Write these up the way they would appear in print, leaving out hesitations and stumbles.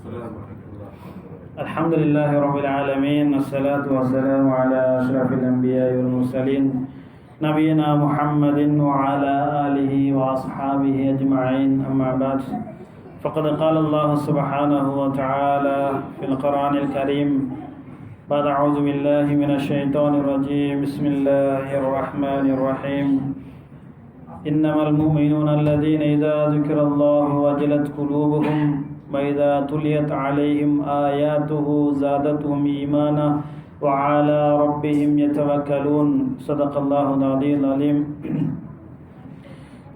الحمد لله رب العالمين، الصلاة والسلام على أشرف الأنبياء والمرسلين نبينا محمد وعلى آله وأصحابه أجمعين. أما بعد، فقد قال الله سبحانه وتعالى في القرآن الكريم بعد أعوذ بالله من الشيطان الرجيم. بسم الله الرحمن الرحيم. إنما المؤمنون الذين إذا ذكر الله وجلت قلوبهم وإذا تليت عليهم آياته زادتهم إيمانا وعلى ربهم يتوكلون. صدق الله العلي العظيم.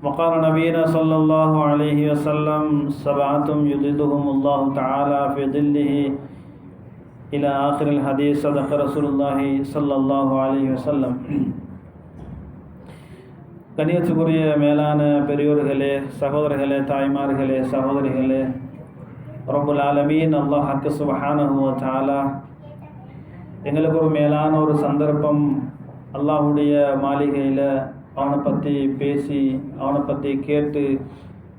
وقال نبينا صلى الله عليه وسلم: سبعة يظلهم الله تعالى في ظله إلى آخر الحديث. صدق رسول الله صلى الله عليه وسلم. கண்ணியத்துக்குரிய மேலான பெரியோர்களே, சகோதரர்களே, தாய்மார்களே, சகோதரிகளே, ரப்புல் ஆலமீன் அல்லாஹ் சுப்ஹானஹு வ தஆலா எங்களுக்கு ஒரு மேலான ஒரு சந்தர்ப்பம், அல்லாஹுடைய மாளிகையில் அவனை பற்றி பேசி, அவனை பற்றி கேட்டு,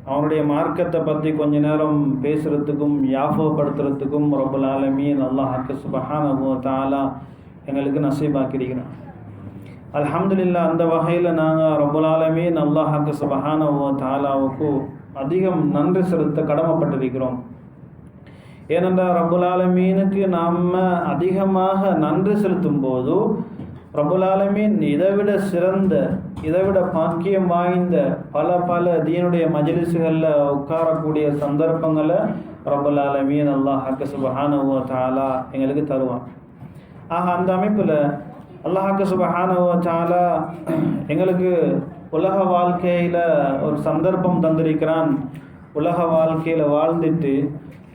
அவனுடைய மார்க்கத்தை பற்றி கொஞ்ச நேரம் பேசுகிறதுக்கும் ஞாபகப்படுத்துறதுக்கும் ரப்புல் ஆலமீன் அல்லாஹ் சுப்ஹானஹு வ தஆலா எங்களுக்கு நசீபாக்கியிருக்கிறான். அல்ஹம்துலில்லாஹ். அந்த வகையில் நாங்கள் ரப்புல் ஆலமீன் அல்லாஹ் சுப்ஹானஹு வ தஆலாவுக்கு அதிகம் நன்றி செலுத்த கடமைப்பட்டிருக்கிறோம். ஏனென்றால் ரப்புல் ஆலமீனுக்கு நாம் அதிகமாக நன்றி செலுத்தும் போது ரப்புல் ஆலமீன் இதைவிட சிறந்த, இதைவிட பாக்கியம் வாய்ந்த பல தீனுடைய மஜ்லிஸ்களில் உட்காரக்கூடிய சந்தர்ப்பங்களை ரப்புல் ஆலமீன் அல்லாஹ் சுப்ஹானஹு வ தஆலா எங்களுக்கு தருவான். ஆக அந்த அமைப்பில் அல்லாஹ் சுப்ஹானஹு வ தஆலா எங்களுக்கு உலக வாழ்க்கையில் ஒரு சந்தர்ப்பம் தந்திருக்கிறான். உலக வாழ்க்கையில் வாழ்ந்துட்டு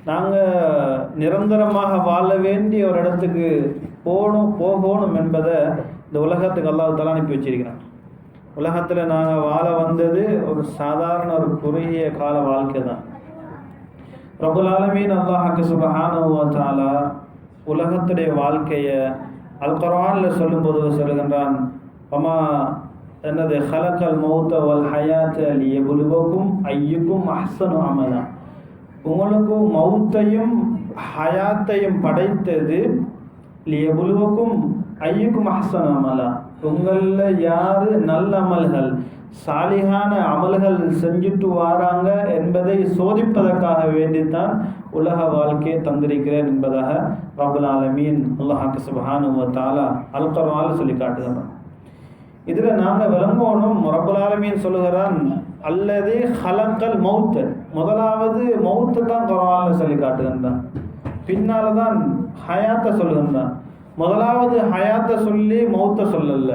நாங்கள் நிரந்தரமாக வாழ வேண்டிய ஒரு இடத்துக்கு போகணும் என்பதை இந்த உலகத்துக்கு அல்லாஹ் தஆலா அனுப்பி வச்சிருக்கிறான். உலகத்தில் நாங்கள் வாழ வந்தது ஒரு சாதாரண ஒரு குறுகிய கால வாழ்க்கை தான். ரப்புல் ஆலமீன் அல்லாஹ் சுப்ஹானஹு வ தஆலா உலகத்துடைய வாழ்க்கையை அல் குர்ஆனில் சொல்லும்போது சொல்லுகின்றான், அம்மா என்னது ஹலக்கல் மௌத்த வல் ஹயாத்த லியபுலுவக்கும் ஐயுக்கும் அஹ்ஸனு அமலா. உங்களுக்கும் மௌத்தையும் ஹயாத்தையும் படைத்தது லியபுலுவக்கும் ஐயுக்கும் அஹ்ஸனு அமலா. உங்களில் யார் நல்ல அமல்கள், சாலிகான அமல்கள் செஞ்சுட்டு வாராங்க என்பதை சோதிப்பதற்காக வேண்டித்தான் உலக வாழ்க்கையை தந்திருக்கிறேன் என்பதாக ரப்புல் ஆலமீன் அல்லாஹ் சுப்ஹானஹு வ தஆலா அல் குர்ஆனில் சொல்லி காட்டுகிறான். இதில் நாங்கள் விளங்கணும், ரப்புல் ஆலமீன் சொல்லுகிறான் அல்லது ஹலக்கல் மௌத். முதலாவது மௌத்தை தான் குர்ஆனில் சொல்லி காட்டுகின்றான், பின்னால தான் ஹயாத்தை சொல்லுகின்றான். முதலாவது ஹயாத்தை சொல்லி மௌத்தை சொல்லல,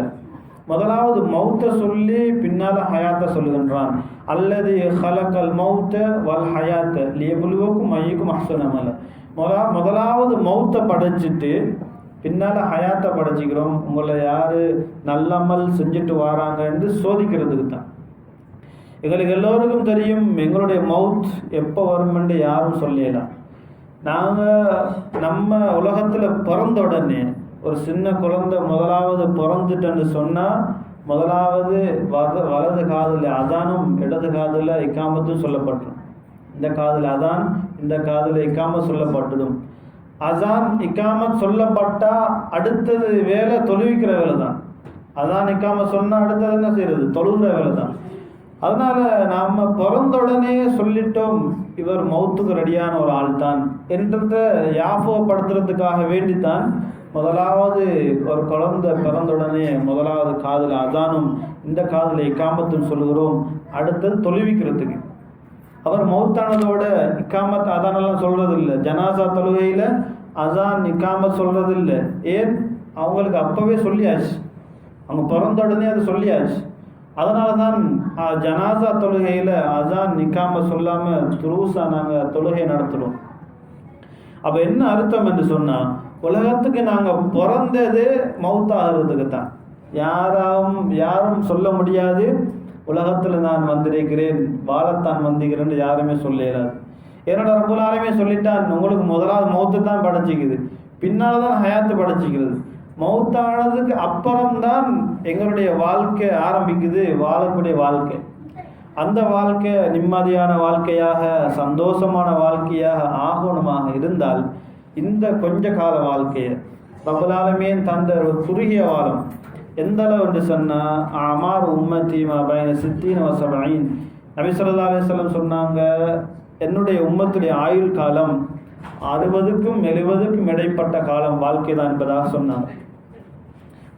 முதலாவது மௌத்தை சொல்லி பின்னால ஹயாத்தை சொல்லுகின்றான். அல்லது ஹலக்கல் மௌத்த வல் ஹயாத்த லியபுலுவக்கும் ஐயுக்கும் அஹ்ஸனு அமலா. முதலாவது மௌத்தை படைச்சிட்டு பின்னால் ஹயாத்தை படைச்சிக்கிறோம். உங்களை யார் நல்லமல் செஞ்சுட்டு வராங்க என்று சோதிக்கிறதுக்கு தான். எங்களுக்கு எல்லோருக்கும் தெரியும் எங்களுடைய மவுத் எப்போ வரும் என்று யாரும் சொல்லலாம். நாங்கள் நம்ம உலகத்தில் பிறந்த உடனே ஒரு சின்ன குழந்தை முதலாவது பிறந்துட்டேன்னு சொன்னால் முதலாவது வலது காதில் அதானும் இடது காதில் இக்காமத்தும் சொல்லப்பட்டுரும். இந்த காதில் அதான், இந்த காதில் இக்காமத் சொல்லப்பட்டுடும். அசான் இக்காமத் சொல்லப்பட்டால் அடுத்தது வேலை தொழுவிக்கிற வேலை தான். அதான் இக்காமத் சொன்னால் அடுத்தது என்ன செய்யறது? தொழுகிற வேலை தான். அதனால நாம் பிறந்த உடனே சொல்லிட்டோம் இவர் மௌத்துக்கு ரெடியான ஒரு ஆள் தான் என்றத ஞாபகப்படுத்துறதுக்காக வேண்டித்தான் முதலாவது ஒரு குழந்தை பிறந்துடனே முதலாவது காதில் அதானும் இந்த காதில் இக்காமத்தும் சொல்லுகிறோம். அடுத்தது தொழுவிக்கிறதுக்கு. அவர் மௌத்தானதோட இக்காமத் அதானெல்லாம் சொல்கிறது இல்லை. ஜனாசா தொழுகையில் அசான் இக்காமத் சொல்கிறது இல்லை. ஏன்? அவங்களுக்கு அப்போவே சொல்லியாச்சு, அவங்க பிறந்த உடனே அது சொல்லியாச்சு. அதனால தான் ஜனாசா தொழுகையில் அசான் நிக்காம சொல்லாமல் துருசா நாங்கள் தொழுகை நடத்துகிறோம். அப்போ என்ன அர்த்தம் என்று சொன்னால், உலகத்துக்கு நாங்கள் பிறந்தது மௌத்தாகிறதுக்கு தான். யாரும் சொல்ல முடியாது உலகத்தில் நான் வந்திருக்கிறேன், வாழத்தான் வந்திருக்கிறேன்னு யாருமே சொல்லலாது. என்னோட ரப்புல் ஆலமீன் சொல்லிட்டான், உங்களுக்கு முதலாவது மௌத்து தான் படைச்சிக்குது, பின்னால் தான் ஹயாத்து படைச்சிக்கிறது. மௌத்தானதுக்கு அப்புறம்தான் எங்களுடைய வாழ்க்கை ஆரம்பிக்குது, வாழக்கூடிய வாழ்க்கை. அந்த வாழ்க்கை நிம்மதியான வாழ்க்கையாக சந்தோஷமான வாழ்க்கையாக ஆகணுமாக இருந்தால் இந்த கொஞ்ச கால வாழ்க்கையை ரப்பல் ஆலமீன் தந்த ஒரு குறுகிய வாரம் எந்த அளவு என்று சொன்னால் அமார் உம்மத்தி பைன சித்தீன வசபைன் நபி ஸல்லல்லாஹு அலைஹி வஸல்லம் சொன்னாங்க, என்னுடைய உம்மத்துடைய ஆயுள் காலம் 60க்கும் 70க்கும் இடைப்பட்ட காலம் வாழ்க்கை தான் என்பதாக சொன்னாங்க.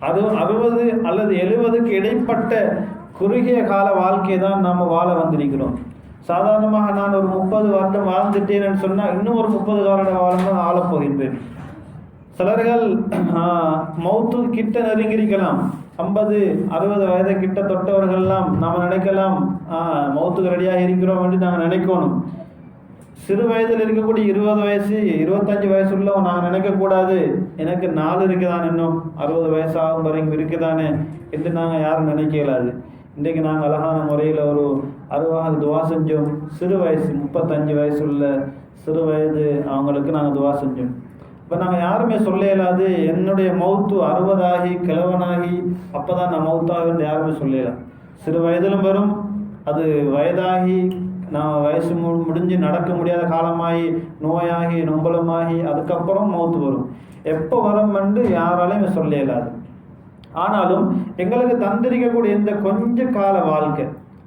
அது 60 அல்லது 70க்கு இடைப்பட்ட குறுகிய கால வாழ்க்கை தான் நாம் வாழ வந்திருக்கிறோம். சாதாரணமாக நான் ஒரு 30 வருடம் வாழ்ந்துட்டேன்னு சொன்னால் இன்னும் ஒரு 30 வருட வாழ்ந்து ஆளப் போகின்றேன். சிலர்கள் மௌத்து கிட்ட நெருங்கியிருக்கலாம். 50-60 வயதை கிட்ட தொட்டவர்கள்லாம் நாம் நினைக்கலாம் மௌத்துக்கு ரெடியாக இருக்கிறோம் என்று நாங்கள் நினைக்கணும். சிறு வயதில் இருக்கக்கூடிய 20 வயசு 25 வயசு உள்ளவன் நாங்கள் நினைக்கக்கூடாது, எனக்கு 4 இருக்குதான், இன்னும் 60 வயசு ஆகும் வரைக்கும் இருக்குதானே என்று நாங்கள் யாரும் நினைக்க இயலாது. இன்றைக்கு நாங்கள் அழகான முறையில் ஒரு அருவாக துவா செஞ்சோம். சிறு வயசு 35 வயசு உள்ள சிறு வயது அவங்களுக்கு நாங்கள் துவா செஞ்சோம். இப்போ நாங்கள் யாருமே சொல்ல இயலாது என்னுடைய மௌத்து 60 ஆகி கிழவனாகி அப்போ தான் நான் மௌத்தாகுன்னு யாருமே சொல்லலாம். சிறு வயதிலும் வரும், அது வயதாகி நான் வயசு முடிஞ்சு நடக்க முடியாத காலமாகி நோயாகி நொம்பலமாகி அதுக்கப்புறம் மௌத்து வரும். எப்போ வரும் என்று யாராலையும் சொல்ல இயலாது. ஆனாலும் எங்களுக்கு தந்திரிக்கக்கூடிய இந்த கொஞ்ச கால வாழ்க்கை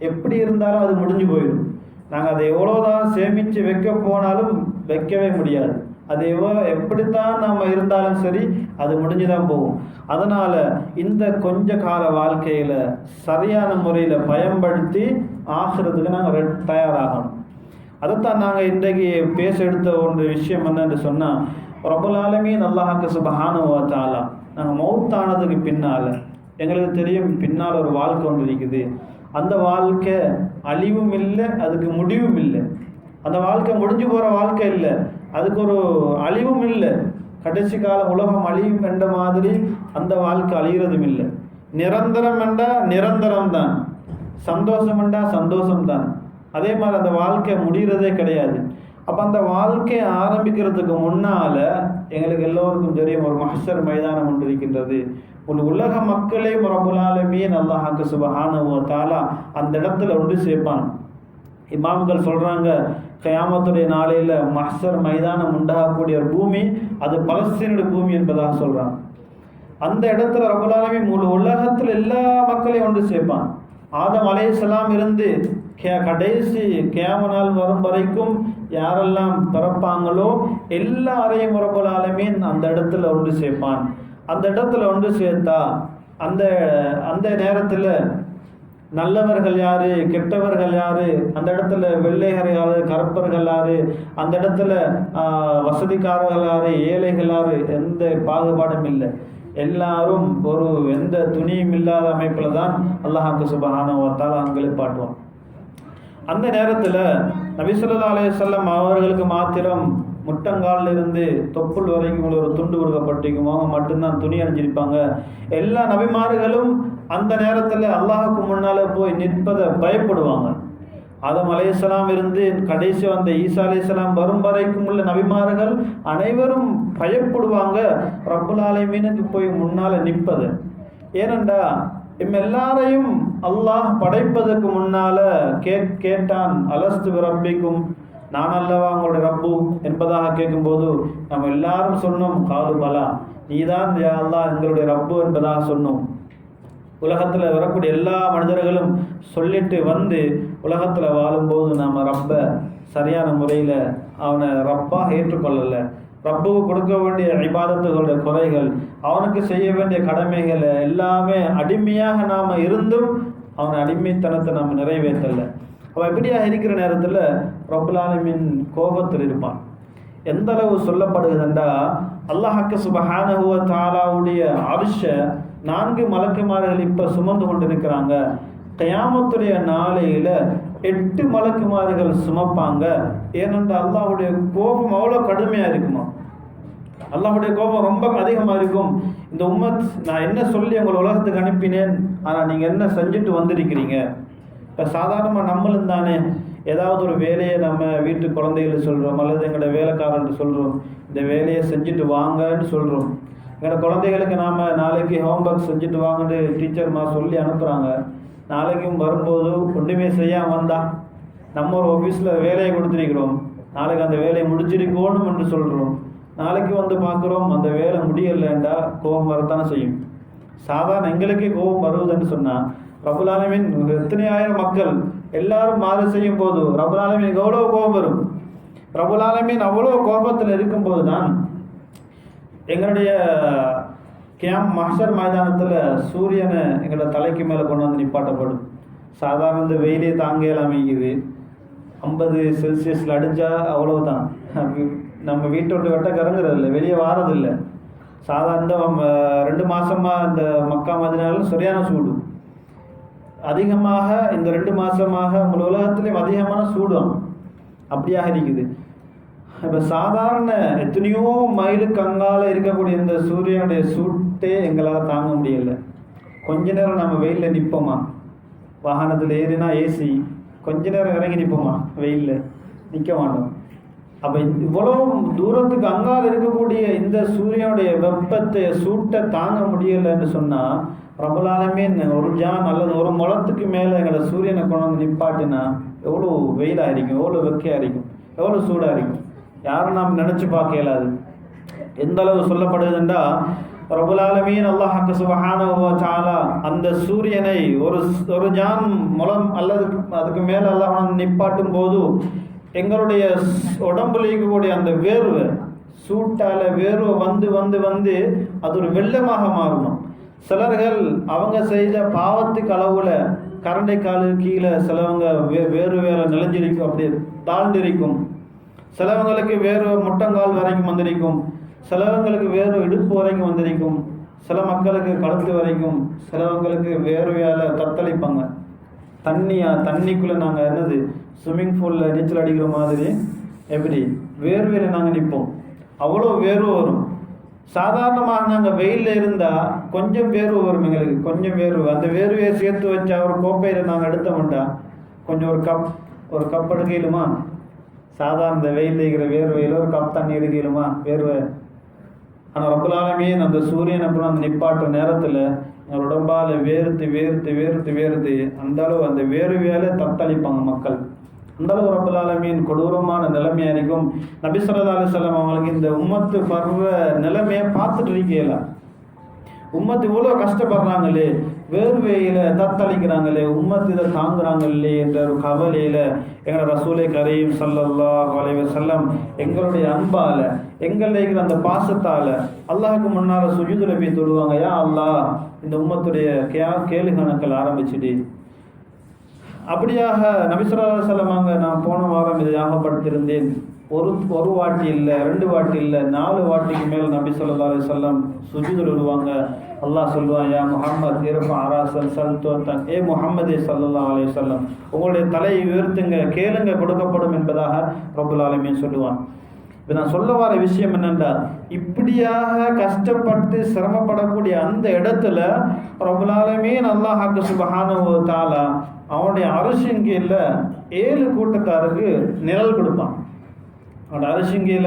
எப்படி இருந்தாலும் அது முடிஞ்சு போயிடும். நாங்கள் அதை எவ்வளோதான் சேமித்து வைக்க போனாலும் வைக்கவே முடியாது. அது எப்படித்தான் நம்ம இருந்தாலும் சரி அது முடிஞ்சு தான் போகும். அதனால் இந்த கொஞ்ச கால வாழ்க்கையில் சரியான முறையில் பயன்படுத்தி ஆகிறதுக்கு நாங்கள் தயாராகணும். அதைத்தான் நாங்கள் இன்றைக்கு பேச எடுத்த ஒரு விஷயம் என்னன்னு சொன்னால், ரப்பல் ஆலமீன் அல்லாஹ் சுப்ஹானஹு வ தஆலா நாங்கள் மௌத்தானதுக்கு பின்னால் எங்களுக்கு தெரியும் பின்னால் ஒரு வாழ்க்கை ஒன்று இருக்குது. அந்த வாழ்க்கை அழிவும் இல்லை, அதுக்கு முடிவும் இல்லை. அந்த வாழ்க்கை முடிஞ்சு போகிற வாழ்க்கை இல்லை, அதுக்கு ஒரு அழிவும் இல்லை. கடைசி காலம் உலகம் அழியும் என்ற மாதிரி அந்த வாழ்க்கை அழிகிறதும் இல்லை. நிரந்தரம் என்றால் நிரந்தரம் தான், சந்தோஷம் என்றால் சந்தோஷம்தான். அதே மாதிரி அந்த வாழ்க்கை முடிகிறதே கிடையாது. அப்போ அந்த வாழ்க்கையை ஆரம்பிக்கிறதுக்கு முன்னால் எங்களுக்கு எல்லோருக்கும் தெரியும் ஒரு மஹ்ஷர் மைதானம் ஒன்று இருக்கின்றது. ஒரு உலக மக்களே ரப்பல் ஆலமீன் அல்லாஹ் சுப்ஹானஹு வ தஆலா அந்த இடத்துல ஒன்று சேர்ப்பான். இமாம்கள் சொல்கிறாங்க, கியாமத்துடைய நாளையில் மஹ்ஷர் மைதானம் உண்டாகக்கூடிய ஒரு பூமி அது பலஸ்தீனுடைய பூமி என்பதாக சொல்கிறாங்க. அந்த இடத்துல ரப்பல் ஆலமீன் முழு உலகத்தில் எல்லா மக்களையும் ஒன்று சேர்ப்பான். ஆதம் அலைஹிஸ்ஸலாம் இருந்து கடைசி கியாம நாள் வரும் வரைக்கும் யாரெல்லாம் பிறப்பாங்களோ எல்லாரையும் ரப்பல் ஆலமீன் அந்த இடத்துல ஒன்று சேர்ப்பான். அந்த இடத்துல ஒன்று சேர்த்தா அந்த அந்த நேரத்தில் நல்லவர்கள் யாரு கெட்டவர்கள் யாரு, அந்த இடத்துல வெள்ளையர் யாரு கருப்பர்கள் யாரு, அந்த இடத்துல வசதிக்காரர்கள் யாரு ஏழைகள் யாரு, எந்த பாகுபாடும் இல்லை. எல்லாரும் ஒரு எந்த துணியும் இல்லாத அமைப்பில் தான் அல்லாஹ் சுப்ஹானஹு வ தஆலா அங்கே பாட்டுவான். அந்த நேரத்தில் நபி ஸல்லல்லாஹு அலைஹி வஸல்லம் அவர்களுக்கு மாத்திரம் முட்டங்காலில் இருந்து தொப்புள் வரைக்கும் ஒரு துண்டு கொடுக்கப்பட்டிருக்கும், அவங்க மட்டும்தான் துணி அணிஞ்சிருப்பாங்க. எல்லா நபிமார்களும் அந்த நேரத்தில் அல்லாஹுக்கு முன்னால் போய் நிற்பதை பயப்படுவாங்க. ஆதம் அலைஹிஸ்ஸலாம் இருந்து கடைசி வந்த ஈசா அலைஹிஸ்ஸலாம் வரும் வரைக்கும் உள்ள நபிமார்கள் அனைவரும் பயப்படுவாங்க ரப்பல் ஆலமீனுக்கு போய் முன்னால் நிற்பது. ஏனென்றா எல்லாரையும் அல்லாஹ் படைப்பதற்கு முன்னால் கேட்டான், அலஸ்து ரப்பிக்கும், நான் அல்லவா உங்களுடைய ரப்பு என்பதாக கேட்கும்போது நம்ம எல்லாரும் சொன்னோம், காலு பலா, நீதான் யா அல்லாஹ் எங்களுடைய ரப்பு என்பதாக சொன்னோம். உலகத்தில் வரக்கூடிய எல்லா மனிதர்களும் சொல்லிட்டு வந்து உலகத்தில் வாழும்போது நாம் ரப்பை சரியான முறையில் அவனை ரப்பாக ஏற்றுக்கொள்ளலை. ரப்புக்கு கொடுக்க வேண்டிய இபாதத்துகளுடைய குறைகள், அவனுக்கு செய்ய வேண்டிய கடமைகளை எல்லாமே அடிமையாக நாம் இருந்தும் அவன் அடிமைத்தனத்தை நாம் நிறைவேற்றலை. அவன் எப்படியாக இருக்கிற நேரத்தில் ரப்பல் ஆலமீன் கோபத்தில் இருப்பான். எந்த அளவு சொல்லப்படுகிறதுண்டா, அல்லாஹ் சுப்ஹானஹு வ தஆலாவுடைய அர்ஷை 4 மலக்குமார்கள் இப்போ சுமந்து கொண்டிருக்கிறாங்க. கியாமத்துடைய நாளையில் 8 மலக்குமார்கள் சுமப்பாங்க. ஏனென்றால் அல்லாஹ்வுடைய கோபம் அவ்வளோ கடுமையாக இருக்குமா, அல்லாஹ்வுடைய கோபம் ரொம்ப அதிகமாக இருக்கும். இந்த உம்மத் நான் என்ன சொல்லி உங்களை உலகத்துக்கு அனுப்பினேன், ஆனால் நீங்கள் என்ன செஞ்சுட்டு வந்திருக்கிறீங்க. இப்போ சாதாரணமாக நம்மளும் தானே ஏதாவது ஒரு வேலையை நம்ம வீட்டு குழந்தைகள் சொல்கிறோம் அல்லது எங்களோட வேலைக்காரர்கிட்ட சொல்கிறோம், இந்த வேலையை செஞ்சுட்டு வாங்கன்னு சொல்கிறோம். எங்களோட குழந்தைகளுக்கு நாம் நாளைக்கு ஹோம்ஒர்க் செஞ்சுட்டு வாங்கன்னு டீச்சர்மா சொல்லி அனுப்புகிறாங்க. நாளைக்கும் வரும்போது ஒன்றுமே செய்யாமல் வந்தா, நம்ம ஒரு ஆஃபீஸில் வேலையை கொடுத்துருக்கிறோம், நாளைக்கு அந்த வேலையை முடிச்சிருக்கணும் என்று சொல்கிறோம், நாளைக்கு வந்து பார்க்குறோம் அந்த வேலை முடியலைண்டா கோபம் வரத்தானே செய்யும். சாதாரண எங்களுக்கே கோபம் வருவதுன்னு சொன்னால், ரப்புல் ஆலமீன் எத்தனை ஆயிரம் மக்கள் எல்லாரும் மாறு செய்யும் போது ரப்புல் ஆலமீனுக்கு எவ்வளோ கோபம் வரும். ரப்புல் ஆலமீன் அவ்வளோ கோபத்தில் இருக்கும்போது தான் எங்களுடைய மஹ்ஷர் மைதானத்தில் சூரியனை எங்களோட தலைக்கு மேலே கொண்டு வந்து நிப்பாட்டப்படும். சாதாரண இந்த வெயிலே தாங்கலாம் அமைக்குது, 50 செல்சியஸில் அடித்தா அவ்வளோதான், நம்ம வீட்டோட்டு வெட்ட கறங்குறதில்ல, வெளியே வாரதில்லை. சாதாரண 2 மாதமாக இந்த மக்கா மதீனாவில் சரியான சூடு அதிகமாக, இந்த 2 மாதமாக உங்கள் உலகத்துலேயும் அதிகமான சூடும் அப்படியாக இருக்குது. இப்போ சாதாரண எத்தனையோ மைலுக்கு அங்கால இருக்கக்கூடிய இந்த சூரியனுடைய சூட்டே எங்களால் தாங்க முடியலை. கொஞ்ச நேரம் நம்ம வெயிலில் நிற்போமா? வாகனத்தில் ஏறினா ஏசி, கொஞ்ச நேரம் இறங்கி நிற்போமா? வெயிலில் நிற்க மாட்டோம். அப்போ இவ்வளோ தூரத்துக்கு அங்கால் இருக்கக்கூடிய இந்த சூரியனுடைய வெப்பத்தை சூட்டை தாங்க முடியலைன்னு சொன்னால், ரப்புல் ஆலமீன் ஒரு ஜான் அல்லது ஒரு முழத்துக்கு மேலே எங்களை சூரியனை கொண்டு வந்து நிப்பாட்டினா எவ்வளோ வெயிலாக இருக்கும், எவ்வளோ வெக்கையாக இருக்கும், எவ்வளோ சூடாக இருக்கும், யாரும் நாம் நினச்சி பார்க்க இயலாது. எந்த அளவு சொல்லப்படுதுன்றா, ரப்புல் ஆலமீன் அல்லாஹ் சுப்ஹானஹு வ தஆலா அந்த சூரியனை ஒரு ஜான் முழம் அல்லது அதுக்கு மேலே அல்லாஹ் நிப்பாட்டும் போது எங்களுடைய உடம்புல இருக்கக்கூடிய அந்த வேர்வை சூட்டால் வேர்வை வந்து வந்து வந்து அது ஒரு வெள்ளமாக மாறணும். சிலர்கள் அவங்க செய்த பாவத்துக்கு அளவில் கரண்டை காலு கீழே சிலவங்க வேறு வேலை நிலைஞ்சிருக்கும், அப்படியே தாழ்ந்திருக்கும். சிலவங்களுக்கு வேறு முட்டங்கால் வரைக்கும் வந்திருக்கும், சிலவங்களுக்கு வேறு இடுப்பு வரைக்கும் வந்திருக்கும், சில மக்களுக்கு கழுத்து வரைக்கும், சிலவங்களுக்கு வேறு வேலை தத்தளிப்பாங்க. தண்ணிக்குள்ளே நாங்கள் என்னது ஸ்விம்மிங் பூலில் நீச்சல் அடிக்கிற மாதிரி எப்படி வேர்வையில் நாங்கள் நிற்போம், அவ்வளோ வேர்வை வரும். சாதாரணமாக நாங்கள் வெயிலில் இருந்தால் கொஞ்சம் வேர்வை வரும், எங்களுக்கு கொஞ்சம் வேர்வை, அந்த வேர்வையை சேர்த்து வச்சா ஒரு கோப்பையில் நாங்கள் எடுத்தோம்ட்டா கொஞ்சம் ஒரு கப் எடுக்கலுமா? சாதாரண வெயிலில் இருக்கிற வேர்வையில் ஒரு கப் தண்ணி எடுக்கலுமா வேர்வை? ஆனால் ரப்புல் ஆலமீன் அந்த சூரியன் அப்புறம் அந்த நிப்பாட்டுற நேரத்தில் எங்கள் உடம்பால் வேர்த்து அந்த அளவு அந்த வேர்வையால் தத்தளிப்பாங்க மக்கள். அந்தளவு ரப்புல் ஆலமீன் கொடூரமான நிலைமையாக இருக்கும். நபி ஸல்லல்லாஹு அலைஹி வஸல்லம் அவங்களுக்கு இந்த உம்மத்து படுற நிலைமையை பார்த்துட்டு இருக்கல, உம்மத்து இவ்வளோ கஷ்டப்படுறாங்களே, வேர்வையில் தத்தளிக்கிறாங்களே, உம்மத்து இதை தாங்குறாங்களே என்ற ஒரு கவலையில் எங்களோட ரசூலே கரீம் ஸல்லல்லாஹு அலைஹி வஸல்லம் எங்களுடைய அன்பால் எங்களில் இருக்கிற அந்த பாசத்தால் அல்லாஹுக்கு முன்னால் சுஜூதுல போய் தொழுவாங்க. யா அல்லாஹ், இந்த உம்மத்துடைய கேள்வி கணக்கில் ஆரம்பிச்சுட்டு அப்படியாக நபி ஸல்லல்லாஹு அலைஹி வஸல்லம் அங்கே நான் போன வாரம் இதை ஞாபகப்படுத்தியிருந்தேன். ஒரு வாட்டி இல்லை, 2 வாட்டி இல்லை, 4 வாட்டிக்கு மேல் நபி ஸல்லல்லாஹு அலைஹி வஸல்லம் சுஜூதுல விடுவாங்க. அல்லாஹ் சொல்லுவான், யா முஹம்மத் இர்ஃபா ராஸன் சல்தன், ஏ முஹம்மதே ஸல்லல்லாஹு அலைஹி வஸல்லம் உங்களுடைய தலையை உயர்த்துங்க, கேளுங்க கொடுக்கப்படும் என்பதாக ரப்புல் ஆலமீன் சொல்லுவான். இப்போ நான் சொல்ல வர விஷயம் என்னென்றா, இப்படியாக கஷ்டப்பட்டு சிரமப்படக்கூடிய அந்த இடத்துல ரப்புல் ஆலமீன் அல்லாஹ் சுப்ஹானஹு வ தஆலா அவனுடைய அரிசின் கீழ 7 கூட்டத்தாருக்கு நிழல் கொடுப்பான். அவனோட அரிசின் கீழ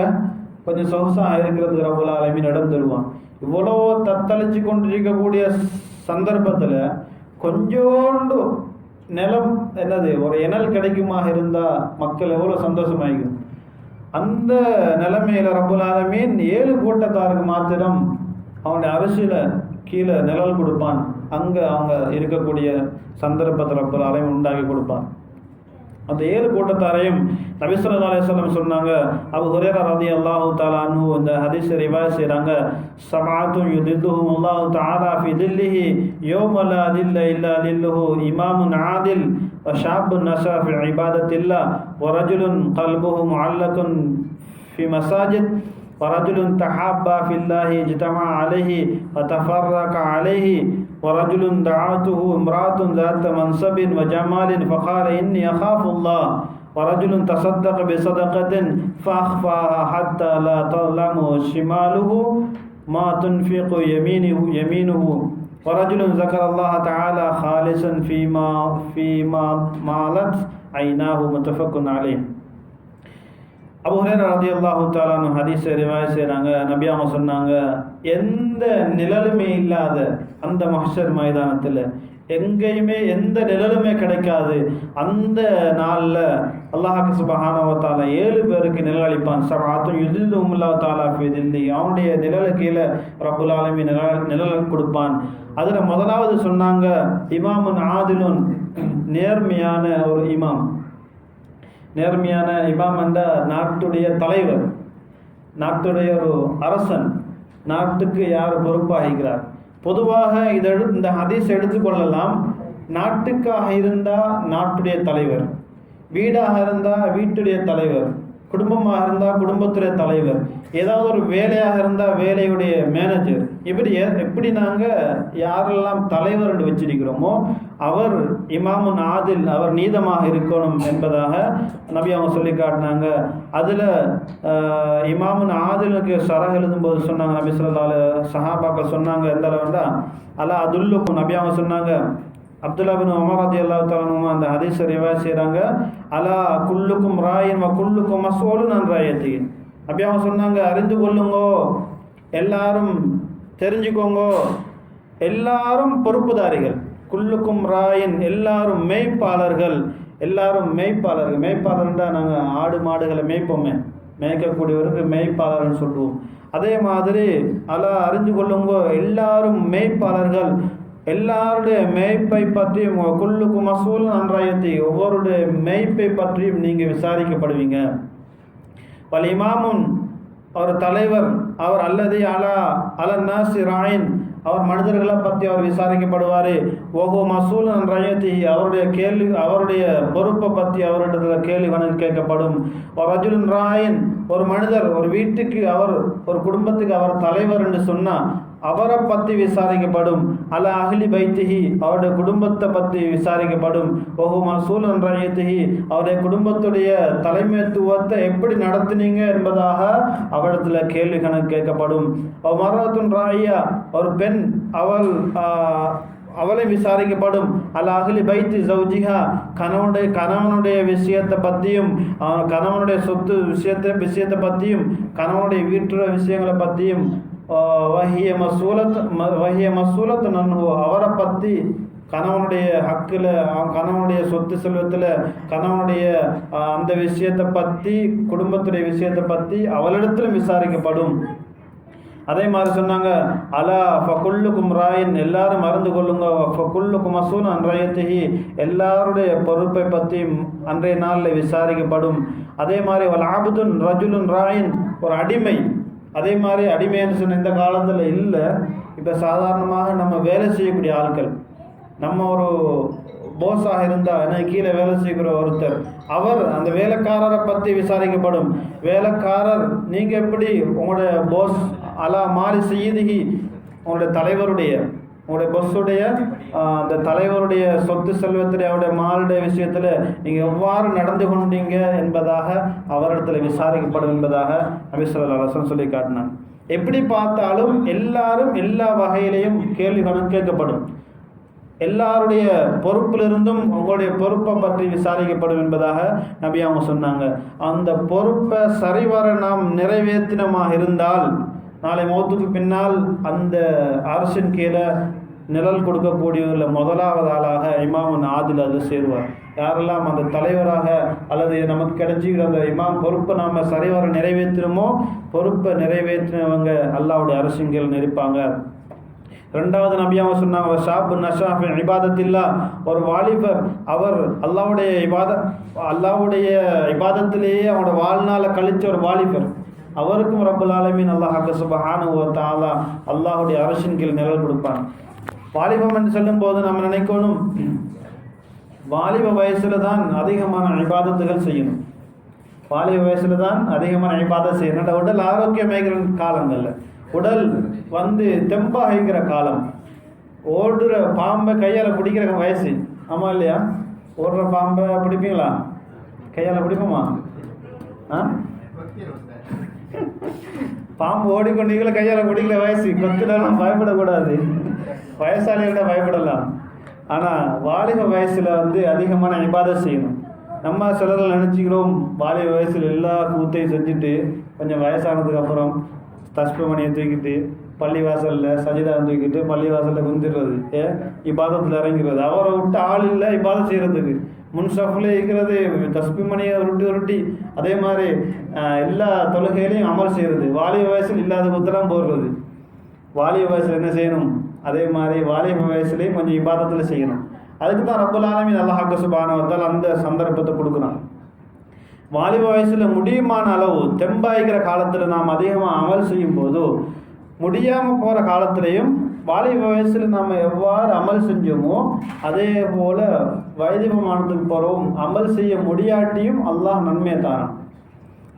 கொஞ்சம் சொகுசாக இருக்கிறதுக்கு ரப்புல் ஆலமீன் இடம் தருவான். இவ்வளோ தத்தளிச்சு கொண்டிருக்கக்கூடிய சந்தர்ப்பத்தில் கொஞ்சோண்டு நிலம் என்னது ஒரு இணல் கிடைக்குமாக இருந்தால் மக்கள் எவ்வளோ சந்தோஷமாயிருக்கும். அந்த நிலைமையில ரப்புல் ஆலமீன் 7 கூட்டத்தாருக்கு மாத்திரம் அவனுடைய அரிசியில் கீழே நிழல் கொடுப்பான். அங்கே அவங்க இருக்கக்கூடிய சந்தர்ப்பத்தை ரப்புல் ஆலமீன் உண்டாக்கி கொடுப்பான். அந்த 7 கூட்டத்தாரையும் நபி ஸல்லல்லாஹு அலைஹி வஸல்லம் சொன்னாங்க. அபூ ஹுரைரா ரலியல்லாஹு தஆலா அன்ஹு இந்த ஹதீஸை ரிவாயத் செய்றாங்க. சபஅத்து யுதில்லுஹுமுல்லாஹு தஆலா ஃபி தில்லிஹி யௌம லா தில்ல இல்லா தில்லுஹு இமாமுன் ஆதில் வ ஷாபுன் நஸா ஃபி இபாதத்தில்லாஹ் வ ரஜுலுன் கல்புஹு முஅல்லகுன் ஃபி மசாஜித் ورجل تحابا في الله اجتمع عليه وتفرق عليه ورجل دعته امرأة ذات منصب وجمال فقال إني أخاف الله ورجل تصدق بصدقة فأخفاها حتى لا تعلم شماله ما تنفق يمينه ورجل ذكر الله تعالى خالصا فيما مالت عيناه متفق عليه. அபூ ஹுரைரா ரலியல்லாஹு தஆலா அன்ஹு ஹதீஸை ரிவாயத் செய்றாங்க. நபி அவங்க சொன்னாங்க, எந்த நிழலுமே இல்லாத அந்த மஹ்ஷர் மைதானத்தில் எங்கேயுமே எந்த நிழலுமே கிடைக்காது. அந்த நாளில் அல்லாஹ் சுப்ஹானஹு வ தஆலா 7 பேருக்கு நிழல் அளிப்பான். சபஅத்துன் யுதில்லுஹுமுல்லாஹு தஆலா ஃபீ தில்லி, அவனுடைய நிழலு கீழே ரப்புல் ஆலமீன் நிழல் கொடுப்பான். அதில் முதலாவது சொன்னாங்க இமாமுன் ஆதிலுன், நேர்மையான ஒரு இமாம். நேர்மையான இமாம் என்ற நாட்டுடைய தலைவர், நாட்டுடைய ஒரு அரசன், நாட்டுக்கு யார் பொறுப்பாகிறார். பொதுவாக இந்த ஹதீஸ் எடுத்துக்கொள்ளலாம். நாட்டுக்காக இருந்தால் நாட்டுடைய தலைவர், வீடாக இருந்தால் வீட்டுடைய தலைவர், குடும்பமாக இருந்தால் குடும்பத்துடைய தலைவர், ஏதாவது ஒரு வேலையாக இருந்தால் வேலையுடைய மேனேஜர், எப்படி நாங்கள் யாரெல்லாம் தலைவர் என்று வச்சிருக்கிறோமோ அவர் இமாமுன் ஆதில், அவர் நீதமாக இருக்கணும் என்பதாக நபி அவங்க சொல்லி காட்டினாங்க. அதில் இமாமுன் ஆதிலுக்கு ஷரஹ் எழுதும்போது சொன்னாங்க, நபி ஸல்லல்லாஹு அலைஹி சஹாபாக்கள் சொன்னாங்க எந்த அளவுண்டா, அலா அதுல்லுக்கும், நபி அவங்க சொன்னாங்க, அப்துல்லா பின் உமர் ரலியல்லாஹு தஆலா அன்ஹு அந்த ஹதீஸை ரிவாயத் செய்கிறாங்க, அலா குல்லுக்கும் ராயின் வ குல்லுக்கும் மஸ்ஊலுன் அன் ராயத்தி. நபி அவங்க சொன்னாங்க, அறிந்து கொள்ளுங்கோ, எல்லாரும் தெரிஞ்சுக்கோங்க, எல்லாரும் பொறுப்புதாரிகள். குல்லுக்கும் ராயின், எல்லாரும் மேய்ப்பாளர்கள், எல்லாரும் மேய்ப்பாளர்கள். மேய்ப்பாளர்ன்றா நாங்கள் ஆடு மாடுகளை மேய்ப்போமே, மேய்க்கக்கூடியவருக்கு மேய்ப்பாளர்னு சொல்லுவோம். அதே மாதிரி அலா அறிஞ்சு கொள்ளுங்க, எல்லாரும் மேய்ப்பாளர்கள், எல்லாருடைய மேய்ப்பை பற்றியும் குல்லுக்கும் மஸ்ஊலுன் அன் ராயத்தி, ஒவ்வொருடைய மேய்ப்பை பற்றியும் நீங்கள் விசாரிக்கப்படுவீங்க. வல் இமாமுன், அவர் தலைவர், அவர் அல்லது அலன்னாசி ராயின், அவர் மனிதர்களை பற்றி அவர் விசாரிக்கப்படுவார். ஓஹோ மஸ்ஊலுன் அன் ராயத்தி, அவருடைய பொறுப்பை பற்றி அவரிடத்தில் கேள்வி கணக்கு கேட்கப்படும். ரஜுலுன் ராயின், ஒரு மனிதர், ஒரு வீட்டுக்கு அவர், ஒரு குடும்பத்துக்கு அவர் தலைவர் என்று சொன்னால் அவரை பற்றி விசாரிக்கப்படும். அலா அஹ்லி பைத்திஹி, அவருடைய குடும்பத்தை பற்றி விசாரிக்கப்படும். ஓஹோ மஸ்ஊலுன் அன் ராயத்திஹி, அவருடைய குடும்பத்துடைய தலைமைத்துவத்தை எப்படி நடத்தினீங்க என்பதாக அவரிடத்தில் கேள்வி கணக்கு கேட்கப்படும். மர்அத்துன் ராயியா, ஒரு பெண், அவளை விசாரிக்கப்படும். அலா அஹ்லி பைத்தி ஜௌஜிஹா, கணவனுடைய விஷயத்தை பற்றியும், கணவனுடைய சொத்து விஷயத்தை பற்றியும், கணவனுடைய வீட்டுற விஷயங்களை பற்றியும். வஹிய மசூலத் நன்ஹு, அவரை பற்றி, கணவனுடைய ஹக்கில், கணவனுடைய சொத்து செல்வத்தில், கணவனுடைய அந்த விஷயத்தை பற்றி, குடும்பத்துடைய விஷயத்தை பற்றி அவளிடத்திலும் விசாரிக்கப்படும். அதே மாதிரி சொன்னாங்க, அலா ஃபகுல்லுக்கும் ராயின், எல்லாரும் மறந்து கொள்ளுங்க, ஃபகுல்லுக்கும் மஸ்ஊலுன் அன் ராயத்திஹி, எல்லாருடைய பொறுப்பை பற்றி அன்றைய நாளில் விசாரிக்கப்படும். அதே மாதிரி வல் ஆபுதுன் ரஜுலுன் ராயின், ஒரு அடிமை. அதே மாதிரி அடிமைன்னு சொன்ன இந்த காலத்தில் இல்லை. இப்போ சாதாரணமாக நம்ம வேலை செய்யக்கூடிய ஆட்கள், நம்ம ஒரு போஸாக இருந்தால் எனக்கு கீழே வேலை செய்கிற ஒருத்தர், அவர் அந்த வேலைக்காரரை பற்றி விசாரிக்கப்படும். வேலைக்காரர், நீங்கள் எப்படி உங்களுடைய போஸ் அலா மாறி செய்யுதுகி, உங்களுடைய தலைவருடைய, உங்களுடைய பொஸ்ஸுடைய அந்த தலைவருடைய சொத்து செல்வத்துடைய, அவருடைய மாளுடைய விஷயத்தில் நீங்கள் எவ்வாறு நடந்து கொண்டீங்க என்பதாக அவரிடத்தில் விசாரிக்கப்படும் என்பதாக நபி ஸல்லல்லாஹு அலைஹி வஸல்லம் சொல்லி காட்டினாங்க. எப்படி பார்த்தாலும் எல்லாரும் எல்லா வகையிலையும் கேள்வி கணக்கு கேட்கப்படும். எல்லாருடைய பொறுப்பிலிருந்தும் உங்களுடைய பொறுப்பை பற்றி விசாரிக்கப்படும் என்பதாக நபி அவங்க சொன்னாங்க. அந்த பொறுப்பை சரிவர நாம் நிறைவேற்றினமாக இருந்தால் நாளை மௌத்துக்கு பின்னால் அந்த அரசின் கீழே நிழல் கொடுக்கக்கூடியவர்கள் முதலாவது ஆளாக இமாமுன் ஆதில் அது சேருவார். யாரெல்லாம் அந்த தலைவராக அல்லது நமக்கு கிடைச்சிக்கிற அந்த இமாம் பொறுப்பை நாம் சரிவர நிறைவேற்றினோமோ, பொறுப்பை நிறைவேற்றினவங்க அல்லாஹ்வுடைய அரசின் கீழ் நிற்பாங்க. ரெண்டாவது நபியாக சொன்னாங்க, ஷாபு நஷாஃபி இபாதத்தில்லா, ஒரு வாலிபர், அவர் அல்லாஹ்வுடைய இபாதத்திலேயே அவனோட வாழ்நாளை கழிச்ச ஒரு வாலிபர், அவருக்கும் ரப்புல் ஆலமீன் அல்லாஹ் சுப்ஹானஹு வ தஆலா அல்லாஹ்வுடைய அரசின் கீழ் நிழல் கொடுப்பான். வாலிபம் என்று சொல்லும்போது நம்ம நினைக்கணும், வாலிப வயசில் தான் அதிகமான இபாதத்துகள் செய்யணும். வாலிப வயசில் தான் அதிகமான இபாதத் செய்யணும். உடல் ஆரோக்கியமாகிற காலங்களில், உடல் தெம்பாகிக்கிற காலம், ஓடுற பாம்பை கையால் பிடிக்கிற வயசு. ஆமாம் இல்லையா? ஓடுற பாம்பை பிடிப்பீங்களா? கையால் பிடிப்போமா? பாம்பு ஓடிக்கொண்டீங்களா? கையால் பிடிக்கிற வயசு. கொத்துலாம் பயப்படக்கூடாது, வயசாளிகள பயப்படலாம். ஆனால் வாலிப வயசில் அதிகமான இபாதத் செய்யணும். நம்ம சிலர்கள் நினச்சிக்கிறோம், வாலிப வயசில் எல்லா கூத்தையும் செஞ்சுட்டு கொஞ்சம் வயசானதுக்கப்புறம் தஸ்பீஹ் மணியை தூக்கிட்டு பள்ளிவாசலில் சஜிதா தூக்கிட்டு பள்ளிவாசலில் குந்திடுறது, இபாதத்தில் இறங்கிறது. அவரை விட்டு ஆள் இல்லை இபாதம் செய்கிறதுக்கு. முன்சஃபில் இருக்கிறது தஸ்பி மணியை உருட்டி அதே மாதிரி எல்லா தொழுகையிலையும் அமல் செய்கிறது. வாலிப வயசில் இல்லாத குத்தெல்லாம் போடுறது. வாலிப வயசில் என்ன செய்யணும்? அதே மாதிரி வாலிப வயசுலேயும் கொஞ்சம் இபாதத்தில் செய்யணும். அதுக்கு தான் ரப்பல் ஆலமீன் அல்லாஹ் சுப்ஹானஹு வ தஆலா அந்த சந்தர்ப்பத்தை கொடுக்குறான். வாலிப வயசில் முடியுமான அளவு தெம்பாய்க்கிற காலத்தில் நாம் அதிகமாக அமல் செய்யும் போது, முடியாமல் போகிற காலத்திலையும் வாலிப வயசில் நாம் எவ்வாறு அமல் செஞ்சோமோ அதே போல் வயதிபமானதுக்கு போகிறோம் அமல் செய்ய முடியாட்டியும் அல்லாஹ் நன்மையை தாரான்.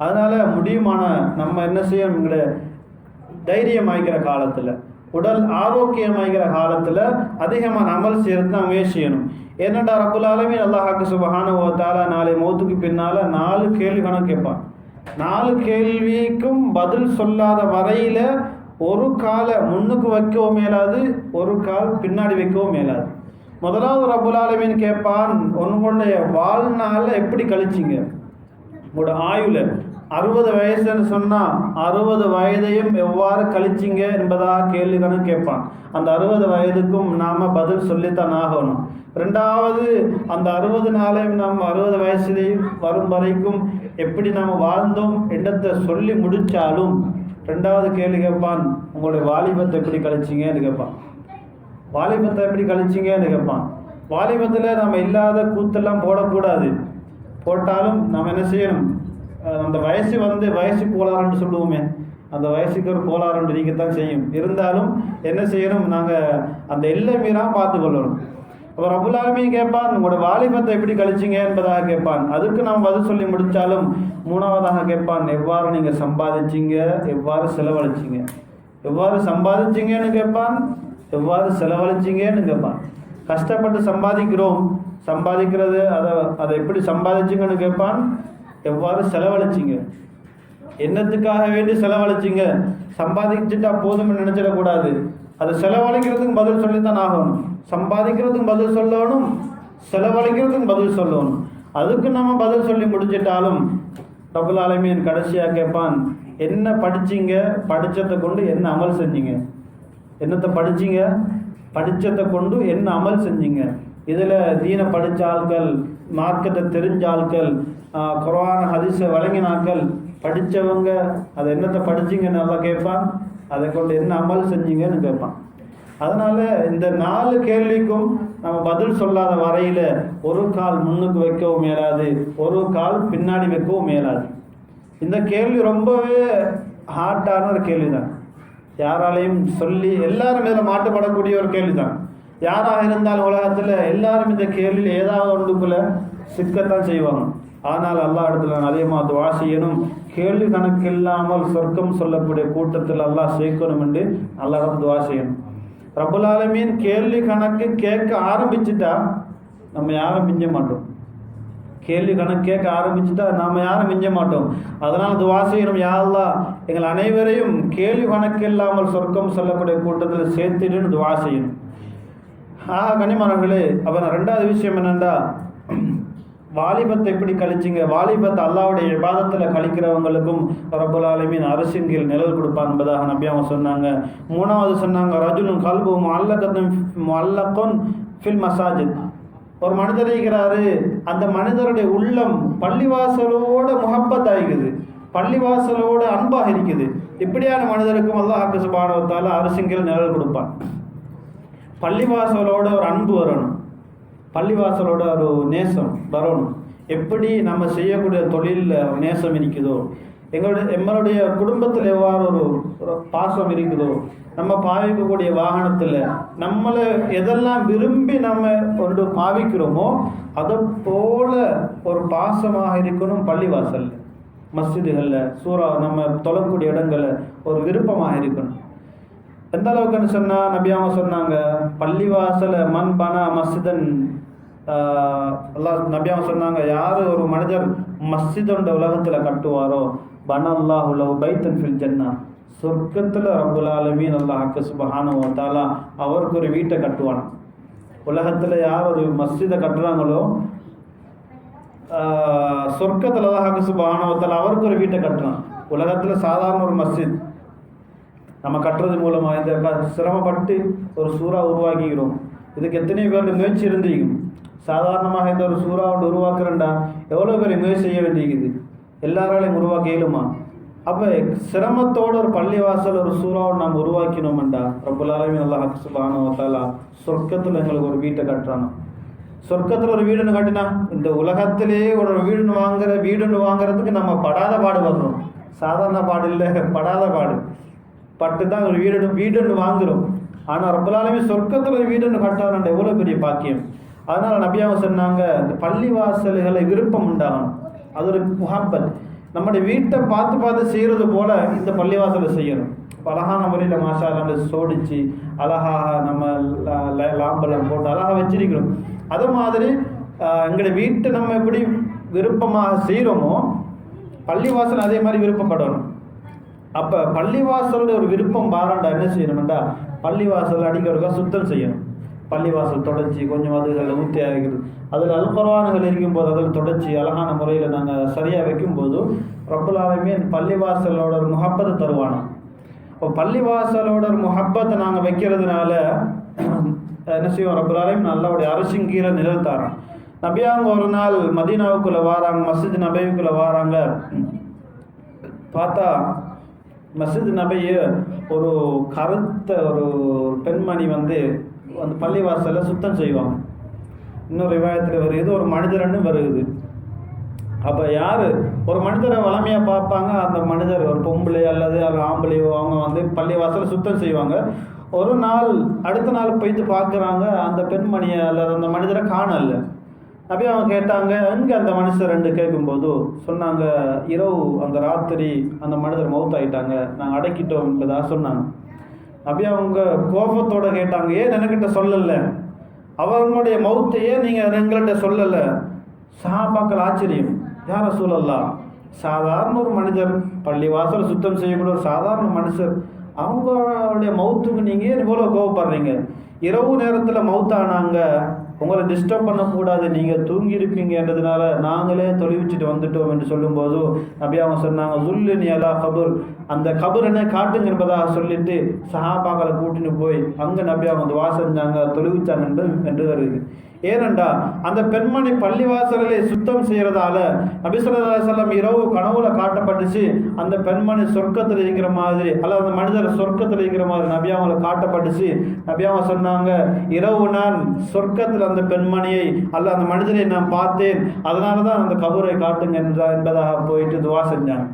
அதனால் முடியுமான நம்ம என்ன செய்யணுங்கிற தைரியமாகிக்கிற காலத்தில், உடல் ஆரோக்கியமாகிற காலத்தில் அதிகமான அமல் செய்கிறது தான் முயற்சி செய்யணும். ஏனென்றா ரப்புல் ஆலமீன் அல்லாஹ் சுப்ஹானஹு வ தஆலா நாளை மௌத்துக்கு பின்னால் 4 கேள்வி கணக்கு கேட்பான். 4 கேள்விக்கும் பதில் சொல்லாத வரையில் ஒரு காலை முன்னுக்கு வைக்கவும் மேலாது, ஒரு கால் பின்னாடி வைக்கவும் மேலாது. முதலாவது ரப்புல் ஆலமீன் கேட்பான், உங்களுடைய வாழ்நாள எப்படி கழிச்சிங்க? உங்களோட ஆயுள 60 வயசுன்னு சொன்னால் 60 வயதையும் எவ்வாறு கழிச்சிங்க என்பதாக கேள்வி கணக்கு கேட்பான். அந்த 60 வயதுக்கும் நாம் பதில் சொல்லித்தான் ஆகணும். ரெண்டாவது, அந்த 60 நாளையும் நாம் 60 வயசுலேயும் வரும் வரைக்கும் எப்படி நாம் வாழ்ந்தோம் என்றதை சொல்லி முடித்தாலும் ரெண்டாவது கேள்வி கேட்பான், உங்களுடைய வாலிபத்தை எப்படி கழிச்சிங்கன்னு கேட்பான். வாலிபத்தை எப்படி கழிச்சிங்கன்னு கேட்பான். வாலிபத்தில் நம்ம இல்லாத கூத்தெல்லாம் போடக்கூடாது. போட்டாலும் நம்ம என்ன செய்யணும்? அந்த வயசு வயசு கோளாறுன்னு சொல்லுவோமே, அந்த வயசுக்கு ஒரு கோளாறு இருக்கத்தான் செய்யும். இருந்தாலும் என்ன செய்யணும்? நாங்கள் அந்த எல்லை மீறாமல் பார்த்துக்கொள்ளணும். அப்போ ரப்புல் ஆலமீன் கேட்பான், உங்களோட வாலிபத்தை எப்படி கழிச்சிங்க என்பதாக கேட்பான். அதுக்கு நாம் பதில் சொல்லி முடித்தாலும் மூணாவதாக கேட்பான், எவ்வாறு நீங்கள் சம்பாதிச்சிங்க, எவ்வாறு செலவழிச்சிங்க. எவ்வாறு சம்பாதிச்சிங்கன்னு கேட்பான், எவ்வாறு செலவழிச்சிங்கன்னு கேட்பான். கஷ்டப்பட்டு சம்பாதிக்கிறது அதை எப்படி சம்பாதிச்சிங்கன்னு கேட்பான். எவ்வாறு செலவழிச்சிங்க, என்னத்துக்காக வேண்டி செலவழிச்சிங்க. சம்பாதிச்சுட்டா போதும்னு நினச்சிடக்கூடாது. அதை செலவழிக்கிறதுக்கு பதில் சொல்லித்தான் ஆகணும். சம்பாதிக்கிறதுக்கு பதில் சொல்லணும், செலவழிக்கிறதுக்கு பதில் சொல்லணும். அதுக்கு நம்ம பதில் சொல்லி முடிச்சிட்டாலும் ரப்புல் ஆலமீன் கடைசியாக கேட்பான், என்ன படிச்சிங்க, படித்ததை கொண்டு என்ன அமல் செஞ்சீங்க. என்னத்தை படிச்சிங்க, படித்ததை கொண்டு என்ன அமல் செஞ்சீங்க. இதில் தீனை படித்த ஆட்கள், மார்க்கத்தை தெரிஞ்ச ஆட்கள், குர்ஆன் ஹதீஸை வழங்கினாக்கள், படித்தவங்க அதை என்னத்தை படிச்சிங்கன்னு நல்லா கேட்பான். அதை கொண்டு என்ன அமல் செஞ்சீங்கன்னு கேட்பான். அதனால் இந்த 4 கேள்விக்கும் நம்ம பதில் சொல்லாத வரையில் ஒரு கால் முன்னுக்கு வைக்கவும் மேலாது, ஒரு கால் பின்னாடி வைக்கவும் மேலாது. இந்த கேள்வி ரொம்பவே ஹார்ட்டான ஒரு கேள்வி தான். யாராலையும் சொல்லி எல்லாரும் இதில் மாட்டுப்படக்கூடிய ஒரு கேள்வி தான். யாராக இருந்தாலும் உலகத்தில் எல்லாரும் இந்த கேள்வியில் ஏதாவது ஒன்றுக்குள்ளே சிக்கத்தான் செய்வாங்க. ஆனால் அல்லாஹ் இடத்துல அதிகமாக துஆ செய்யணும். கேள்வி கணக்கு இல்லாமல் சொர்க்கம் சொல்லக்கூடிய கூட்டத்தில் அல்லாஹ் சேர்க்கணும் என்று அல்லாஹ் துஆ செய்யணும். ரப்புல் ஆலமீன் கேள்வி கணக்கு கேட்க ஆரம்பிச்சுட்டா நம்ம யாரும் மிஞ்ச மாட்டோம். கேள்வி கணக்கு கேட்க ஆரம்பிச்சுட்டா நாம் யாரும் மிஞ்ச மாட்டோம். அதனால் துஆ செய்யணும், யா அல்லாஹ் எங்கள் அனைவரையும் கேள்வி கணக்கு இல்லாமல் சொர்க்கம் சொல்லக்கூடிய கூட்டத்தில் சேர்த்துடுன்னு துஆ செய்யணும். கனிமானவர்களே, அப்புறம் ரெண்டாவது விஷயம் என்னென்னா, வாலிபத்தை எப்படி கழிச்சிங்க. வாலிபத்தை அல்லாஹ்வுடைய இபாதத்தில் கழிக்கிறவங்களுக்கும் ரப்புல் ஆலமீன் அரசின் கீழ் நிழல் கொடுப்பான் என்பதாக நபி அவங்க சொன்னாங்க. மூணாவது சொன்னாங்க, ரஜுலுன் கல்பு முஅல்லகுன் ஃபில் மசாஜித். ஒரு மனிதர் இருக்கிறாரு, அந்த மனிதருடைய உள்ளம் பள்ளிவாசலோட முஹப்பத் ஆகிக்குது, பள்ளிவாசலோட அன்பாக இருக்குது. இப்படியான மனிதருக்கும் அல்லாஹ் சுப்ஹானஹு வ தஆலா அரசின் கீழ் நிழல் கொடுப்பான். பள்ளிவாசலோட ஒரு அன்பு வரணும், பள்ளிவாசலோட ஒரு நேசம் வரணும். எப்படி நம்ம செய்யக்கூடிய தொழிலில் நேசம் இருக்குதோ, எங்களுடைய குடும்பத்தில் எவ்வாறு ஒரு பாசம் இருக்குதோ, நம்ம பாவிக்கக்கூடிய வாகனத்தில் நம்மளை எதெல்லாம் விரும்பி நம்ம ஒன்று பாவிக்கிறோமோ அதை போல ஒரு பாசமாக இருக்கணும். பள்ளிவாசலில், மஸ்ஜிதுகளில், நம்ம தொழக்கூடிய இடங்களில் ஒரு விருப்பமாக இருக்கணும். எந்த அளவுக்குன்னு சொன்னால் நபியாம சொன்னாங்க, பள்ளிவாசல மண் பனா மஸ்ஜிதன், அல்லாஹ் நபியாம சொன்னாங்க, யார் ஒரு மனிதர் மஸ்ஜிதோட உலகத்தில் கட்டுவாரோ பனல்லாஹு லஹு பைத்தன் ஃபில் ஜன்னா, சொர்க்கத்தில் ரப்புல் ஆலமீன் அல்லாஹ் சுப்ஹானஹு வ தஆலா அவருக்கு ஒரு வீட்டை கட்டுவான். உலகத்தில் யார் ஒரு மஸ்ஜிதை கட்டுறாங்களோ சொர்க்கத்தில் அல்லாஹ் சுப்ஹானஹு வ தஆலா அவருக்கு ஒரு வீட்டை கட்டுறான். உலகத்தில் சாதாரண ஒரு மஸ்ஜித், நம்ம கட்டுறது மூலமாக இந்த சிரமப்பட்டு ஒரு சூறா உருவாக்கிக்கிறோம். இதுக்கு எத்தனை பேருடைய முயற்சி இருந்திருக்கும். சாதாரணமாக இந்த ஒரு சூறாவோட உருவாக்குறேன்டா எவ்வளோ பேர் முயற்சி செய்ய வேண்டியிருக்குது. எல்லாராலையும் உருவாக்க இயலுமா? அப்போ சிரமத்தோடு ஒரு பள்ளிவாசல் ஒரு சூறாவை நாம் உருவாக்கினோம்டா ரப்புல் ஆலமீன் அல்லாஹ் சுப்ஹானஹு வ தஆலா சொர்க்கத்தில் எங்களுக்கு ஒரு வீட்டை கட்டுறானோ. சொர்க்கத்தில் ஒரு வீடுன்னு கட்டினா இந்த உலகத்திலேயே ஒரு வீடுன்னு வாங்குறதுக்கு நம்ம படாத பாடு வர்றோம். சாதாரண பாடு இல்லை, படாத பாடு பட்டு தான் ஒரு வீடுன்னு வாங்குகிறோம். ஆனால் ரப்புல் ஆலமீன் சொர்க்கத்தில் ஒரு வீடுன்னு கட்டாருன்ற எவ்வளோ பெரிய பாக்கியம். அதனால் நபியாக சொன்னாங்க, இந்த பள்ளிவாசல்களை விருப்பம் உண்டாகணும். அது ஒரு முஹப்பத். நம்முடைய வீட்டை பார்த்து செய்கிறது போல் இந்த பள்ளிவாசலை செய்யணும். அழகான முறையில் மாஷா அல்லாஹ் சோடிச்சு அழகாக நம்ம லாம்பெல்லாம் போட்டு அழகாக வச்சிருக்கிறோம். அது மாதிரி எங்களுடைய வீட்டை நம்ம எப்படி விருப்பமாக செய்கிறோமோ பள்ளிவாசல் அதே மாதிரி விருப்பப்படணும். அப்போ பள்ளிவாசலோட ஒரு விருப்பம் பாராண்டா என்ன செய்யணும்டா, பள்ளிவாசல் அடிக்கிறதுக்கா சுத்தம் செய்யணும். பள்ளிவாசல் தொடச்சி கொஞ்சம் அதுகளில் ஊற்றி அரைக்கிறது, அதில் அல்குர்ஆன்கள் இருக்கும்போது அதில் தொடச்சி அழகான முறையில் நாங்கள் சரியாக வைக்கும்போது ரப்புல் ஆலமீன் பள்ளிவாசலோட ஒரு முஹப்பத்தை தருவானோ. இப்போ பள்ளிவாசலோட ஒரு முஹப்பத்தை நாங்கள் வைக்கிறதுனால என்ன செய்வோம், ரப்புல் ஆலமீன் அல்லாஹ்வுடைய அரசின் கீழே நிழல் தாரோம். நபியாங்க ஒரு நாள் மதீனாவுக்குள்ளே வாராங்க, மஸ்ஜித் நபவிக்குள்ளே வாராங்க. பார்த்தா மஸ்ஜித் நபையை ஒரு கருத்த ஒரு பெண்மணி வந்து அந்த பள்ளிவாசலை சுத்தம் செய்வாங்க. இன்னொரு ரிவாயத்தில் வருது ஒரு மனிதர்னு வருது. அப்போ யார் ஒரு மனிதரை வளமையாக பார்ப்பாங்க, அந்த மனிதர் ஒரு பொம்பளை அல்லது ஆம்பளையோ அவங்க வந்து பள்ளிவாசலை சுத்தம் செய்வாங்க. ஒரு நாள் அடுத்த நாள் போய்த்து பார்க்குறாங்க, அந்த பெண்மணியை அல்லது அந்த மனிதரை காணல. அப்படியே அவங்க கேட்டாங்க, எங்கே அந்த மனுஷர் ரெண்டு கேட்கும்போது சொன்னாங்க, இரவு அந்த ராத்திரி அந்த மனிதர் மவுத் ஆகிட்டாங்க, நாங்கள் அடக்கிட்டோம் என்பதாக சொன்னாங்க. அப்படியே அவங்க கோபத்தோடு கேட்டாங்க, ஏன் எனக்கிட்ட சொல்லலை, அவங்களுடைய மவுத்தையே நீங்கள் எங்கள்கிட்ட சொல்லலை. சஹாபாக்கள் ஆச்சரியம், யா ரசூலல்லாஹ், சாதாரண ஒரு மனிதர் பள்ளிவாசல் சுத்தம் செய்யக்கூடிய ஒரு சாதாரண மனுஷர், அவங்களுடைய மவுத்துக்கு நீங்கள் ஏன் இவ்வளோ கோவப்படுறீங்க? இரவு நேரத்தில் மவுத்தானாங்க, உங்களை டிஸ்டர்ப் பண்ணக்கூடாது, நீங்கள் தூங்கியிருப்பீங்கன்றதுனால நாங்களே தொலைவிச்சுட்டு வந்துட்டோம் என்று சொல்லும்போது நபி அவங்க சொன்னாங்க, ஜுல்லுனி அலா கபுர், அந்த கபர் என்ன காட்டுங்க என்பதாக சொல்லிட்டு சஹாபாக்களை கூட்டின்னு போய் அங்கே நபி அவங்க துவா செஞ்சாங்க, தொலைவிச்சாங்க என்று வருது. ஏனென்றா அந்த பெண்மணி பள்ளிவாசலை சுத்தம் செய்கிறதால நபி ஸல்லல்லாஹு அலைஹி வஸல்லம் இரவு கனவுல காட்டப்பட்டுச்சு, அந்த பெண்மணி சொர்க்கத்தில் இருக்கிற மாதிரி அல்ல அந்த மனிதர் சொர்க்கத்தில் இருக்கிற மாதிரி நபி அவங்களை காட்டப்பட்டுச்சு. நபி அவங்க சொன்னாங்க, இரவு நான் சொர்க்கத்தில் அந்த பெண்மணியை அல்ல அந்த மனிதரை நான் பார்த்தேன், அதனால தான் அந்த கபரை காட்டுங்க என்பதாக போயிட்டு துவா செஞ்சாங்க.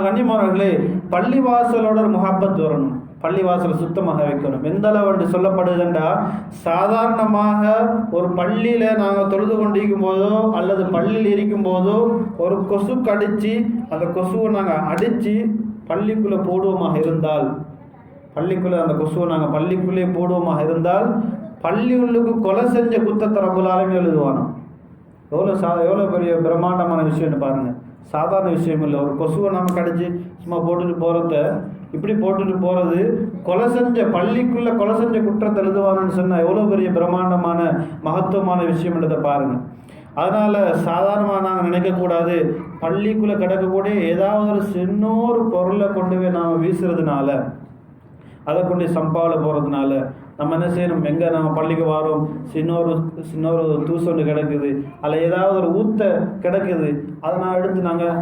கண்ணியமானவர்களே, பள்ளிவாசலோட ஒரு முஹப்பத் வரணும், பள்ளிவாசல் சுத்தமாக வைக்கணும். எந்த அளவு என்று சொல்லப்படுதுண்டா, சாதாரணமாக ஒரு பள்ளியில் நாங்கள் தொழுது கொண்டிருக்கும் போதோ அல்லது பள்ளியில் இருக்கும் போதோ ஒரு கொசு கடிச்சு அந்த கொசுவை நாங்கள் அடித்து பள்ளிக்குள்ளே போடுவோமாக இருந்தால், பள்ளிக்குள்ளே அந்த கொசுவை நாங்கள் பள்ளிக்குள்ளே போடுவோமாக இருந்தால் பள்ளியுள்ளுக்கு கொலை செஞ்ச குத்தத்தை ரப்புல் ஆலமீன் எழுதுவானோ. எவ்வளோ பெரிய பிரம்மாண்டமான விஷயம்னு பாருங்கள். சாதாரண விஷயம் இல்லை. ஒரு கொசுவை நம்ம கடிச்சு சும்மா போட்டுட்டு போகிறத இப்படி போட்டுட்டு போகிறது பள்ளிக்குள்ளே கொலை செஞ்ச குற்றத்தை எழுதுவானு சொன்னால் எவ்வளோ பெரிய பிரம்மாண்டமான மகத்துவமான விஷயம்ன்றதை பாருங்கள். அதனால் சாதாரணமாக நாங்கள் நினைக்கக்கூடாது, பள்ளிக்குள்ளே கிடக்கக்கூடிய ஏதாவது ஒரு சின்னொரு பொருளை கொண்டு போய் நாம் வீசுறதுனால, அதை கொண்டு சம்பாவில் போகிறதுனால நம்ம என்ன செய்யணும், எங்கே நம்ம பள்ளிக்கு வரோம், சின்னொரு தூசொன்று கிடக்குது, அதில் ஏதாவது ஒரு ஊத்த கிடக்குது, அதை நான் எடுத்து நாங்கள்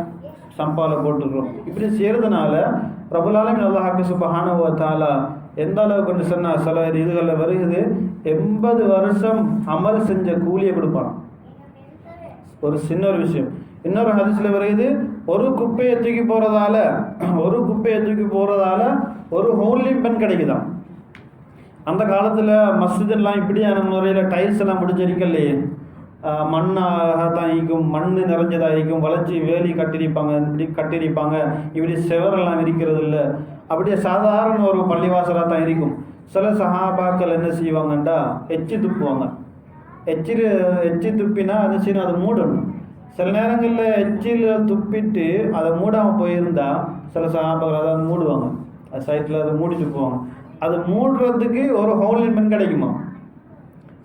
சம்பாவில் போட்டுக்கிறோம். இப்படி செய்கிறதுனால ரப்புல் ஆலமீன் அல்லாஹ் சுப்ஹானஹு வ தஆலா எந்த அளவுக்கு கொண்டு சொன்னால் சில இதுகளில் வருகிறது, 80 வருஷம் அமல் செஞ்ச கூலியை கொடுப்பான். ஒரு சின்ன ஒரு விஷயம். இன்னொரு ஹதீஸில் வருகிறது, ஒரு குப்பையை தூக்கி போகிறதால ஒரு ஹோலிம் பெண் கிடைக்குதான். அந்த காலத்தில் மஸ்ஜிதெல்லாம் இப்படியான முறையில் டைல்ஸ் எல்லாம் பிடிச்சிருக்கலையே, மண்ணாக தான் இருக்கும், மண் நிறைஞ்சதாக இருக்கும், வளைச்சி வேலி கட்டியிருப்பாங்க, இப்படி செவரெல்லாம் இருக்கிறது இல்லை. அப்படியே சாதாரண ஒரு பள்ளிவாசலாக தான் இருக்கும். சில சஹாபாக்கள் என்ன செய்வாங்கண்டா, எச்சி துப்புவாங்க. எச்சி துப்பினா என்ன செய்யணும், அதை மூடணும். சில நேரங்களில் எச்சில் துப்பிட்டு அதை மூடாமல் போயிருந்தா சில சஹாபாக்கள் அதை மூடுவாங்க, அது சைட்டில் அதை மூடிட்டு போவாங்க. அது மூடுறதுக்கு ஒரு ஹோலின் பென் கிடைக்குமா?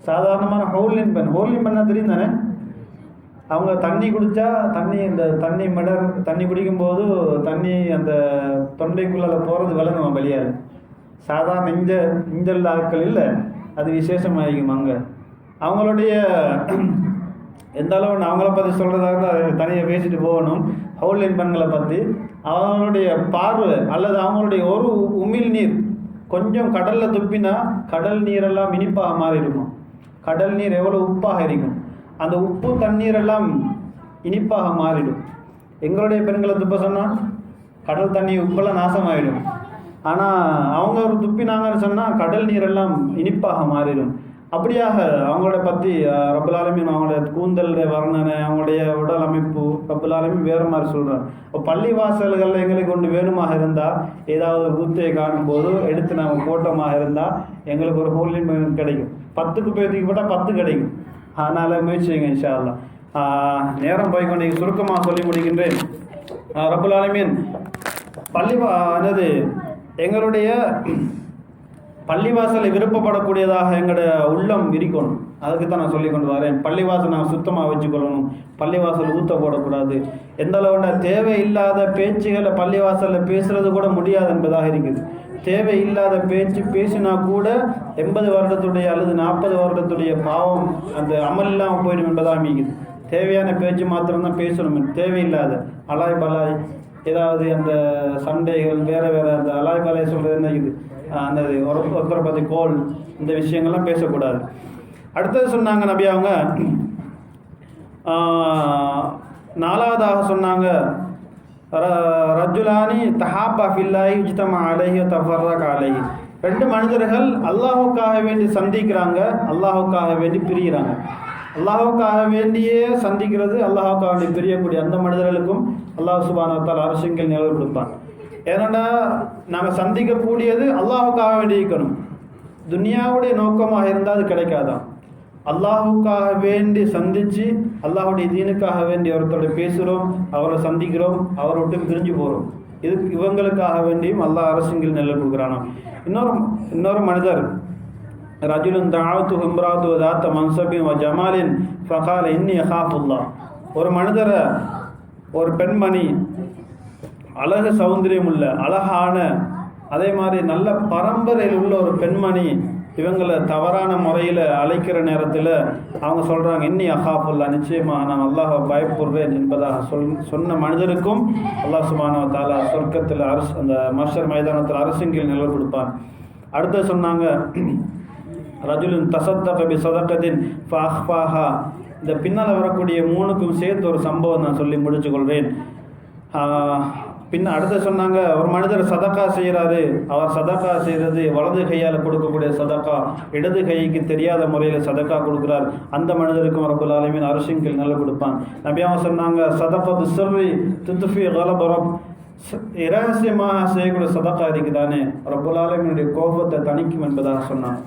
சாதாரணமான ஹோலின் பென் தெரியும் தானே, அவங்க தண்ணி குடித்தா இந்த தண்ணி குடிக்கும்போது தண்ணி அந்த தொண்டைக்குள்ளே போகிறது விளங்குவோம் வெளியாது. சாதாரண இஞ்சல் ஆட்கள் இல்லை, அது விசேஷமாகிக்கும். அங்கே அவங்களுடைய எந்த அளவு அவங்கள பற்றி சொல்கிறதா இருந்தால் தனியாக பேசிட்டு போகணும். ஹவுலின் பெண்களை பற்றி அவங்களுடைய பார்வை அல்லது அவங்களுடைய ஒரு உமிழ் நீர் கொஞ்சம் கடலில் துப்பினா கடல் நீரெல்லாம் இனிப்பாக மாறிடுமா. கடல் நீர் எவ்வளோ உப்பாக இருக்கும், அந்த உப்பு தண்ணீரெல்லாம் இனிப்பாக மாறிடும். எங்களுடைய பெண்களை துப்ப சொன்னால் கடல் தண்ணி உப்பெல்லாம் நாசமாகிடும். ஆனால் அவங்க ஒரு துப்பினாங்கன்னு சொன்னால் கடல் நீரெல்லாம் இனிப்பாக மாறிடும். அப்படியாக அவங்களோட பற்றி ரப்பல் ஆலமீன் அவங்களுடைய கூந்தல் வர்ணனை, அவங்களுடைய உடல் அமைப்பு ரப்பல் ஆலமீன் வேறு மாதிரி சொல்கிறாங்க. இப்போ பள்ளி வாசல்களில் எங்களுக்கு ஒன்று வேணுமாக இருந்தால், ஏதாவது ஒரு குத்தையை காணும்போது எடுத்து நாங்கள் போட்டோமாக இருந்தால் எங்களுக்கு ஒரு ஹோலின் கிடைக்கும். 10க்கு பேருக்கு போட்டால் 10 கிடைக்கும். அதனால் முயற்சிங்க இன்ஷா அல்லாஹ். நேரம் போய்கொண்டு சுருக்கமாக சொல்லி முடிக்கின்றேன். ரப்பல் ஆலமீன் எங்களுடைய பள்ளிவாசலை விருப்பப்படக்கூடியதாக எங்களோட உள்ளம் இருக்கணும். அதுக்கு தான் நான் சொல்லி கொண்டு வரேன். பள்ளிவாசல் நாங்கள் சுத்தமாக வச்சுக்கொள்ளணும். பள்ளிவாசல் ஊற்ற போடக்கூடாது. எந்த அளவுனா தேவையில்லாத பேச்சுகளை பள்ளிவாசலில் பேசுகிறது கூட முடியாது என்பதாக இருக்குது. தேவையில்லாத பேச்சு பேசினா கூட 80 வருடத்துடைய அல்லது 40 வருடத்துடைய பாவம் அந்த அமல் இல்லாமல் போயிடும் என்பதாக அமைக்குது. தேவையான பேச்சு மாத்திரம்தான் பேசணும். தேவையில்லாத அலாய் பலாய் ஏதாவது அந்த சண்டைகள் வேறு அந்த அலாய் பலாய் சொல்கிறது என்ன இது, அந்த ஒருத்தரை பற்றி கோல், இந்த விஷயங்கள்லாம் பேசக்கூடாது. அடுத்தது சொன்னாங்க நபி அவங்க 4வதாக சொன்னாங்க, ரஜுலானி தஹாபா ஃபில்லாஹி இஜ்தமா அலைஹி தஃபர்ரக அலைஹி. 2 மனிதர்கள் அல்லாஹுக்காக வேண்டி சந்திக்கிறாங்க, அல்லாஹுக்காக வேண்டி பிரிகிறாங்க. அல்லாஹுக்காக வேண்டியே சந்திக்கிறது, அல்லாஹுக்காக வேண்டி பிரியக்கூடிய அந்த மனிதர்களுக்கும் அல்லாஹ் சுப்ஹானஹு வ தஆலா அரசியல் நிலவு கொடுப்பான். ஏன்னா நாங்கள் சந்திக்கக்கூடியது அல்லாஹுக்காக வேண்டி இருக்கணும். துனியாவுடைய நோக்கமாக இருந்தால் அது கிடைக்காதான். அல்லாஹுக்காக வேண்டி சந்தித்து அல்லாஹுடைய தீனுக்காக வேண்டி ஒருத்தரோட பேசுகிறோம், அவரை சந்திக்கிறோம், அவரை விட்டு பிரிஞ்சு போகிறோம். இவங்களுக்காக வேண்டியும் அல்லாஹ் அரசுங்கள் நெல்ல கொடுக்குறானா. இன்னொரு மனிதர் ரஜுலுன் தஅவத்து இம்ராத்து தாத்த மன்சபின் வ ஜமாலின் ஃபகால இன்னி அகாஃபுல்லாஹ். ஒரு மனிதரை, ஒரு பெண்மணி, அழகு சௌந்தரியம் உள்ள அழகான, அதே மாதிரி நல்ல பரம்பரையில் உள்ள ஒரு பெண்மணி இவங்களை தவறான முறையில் அழைக்கிற நேரத்தில் அவங்க சொல்கிறாங்க, இன்னி அகாஃபுல்லா, நிச்சயமாக நான் அல்லாஹை பயப்படுறேன் என்பதாக சொன்ன மனிதருக்கும் அல்லாஹ் சுப்ஹானஹு வ தஆலா சொர்க்கத்தில் அந்த மஹ்ஷர் மைதானத்தில் அரசுங்கில் நிலை கொடுப்பான். அடுத்து சொன்னாங்க, ரஜுலுன் தஸத்தக பி ஸதகத்தின் ஃபஅஃபாஹா. இந்த பின்னால் வரக்கூடிய 3க்கும் சேர்த்து ஒரு சம்பவம் நான் சொல்லி முடிச்சுக்கொள்கிறேன். அடுத்து சொன்னாங்க, ஒரு மனிதர் சதக்கா செய்கிறாரு. அவர் சதக்கா செய்கிறது வலது கையால் கொடுக்கக்கூடிய சதக்கா, இடது கைக்கு தெரியாத முறையில் சதக்கா கொடுக்குறார். அந்த மனிதருக்கும் ரப்பல் ஆலமீன் அரசியல் நல்ல கொடுப்பான். நபியாவும் சொன்னாங்க, சதகத்து சிர்ரி துத்ஃபி கலப ரப். இரகசியமாக செய்யக்கூடிய சதக்கா இருக்குதானே ரப்பல் ஆலமீனுடைய கோபத்தை தணிக்கும் என்பதாக சொன்னான்.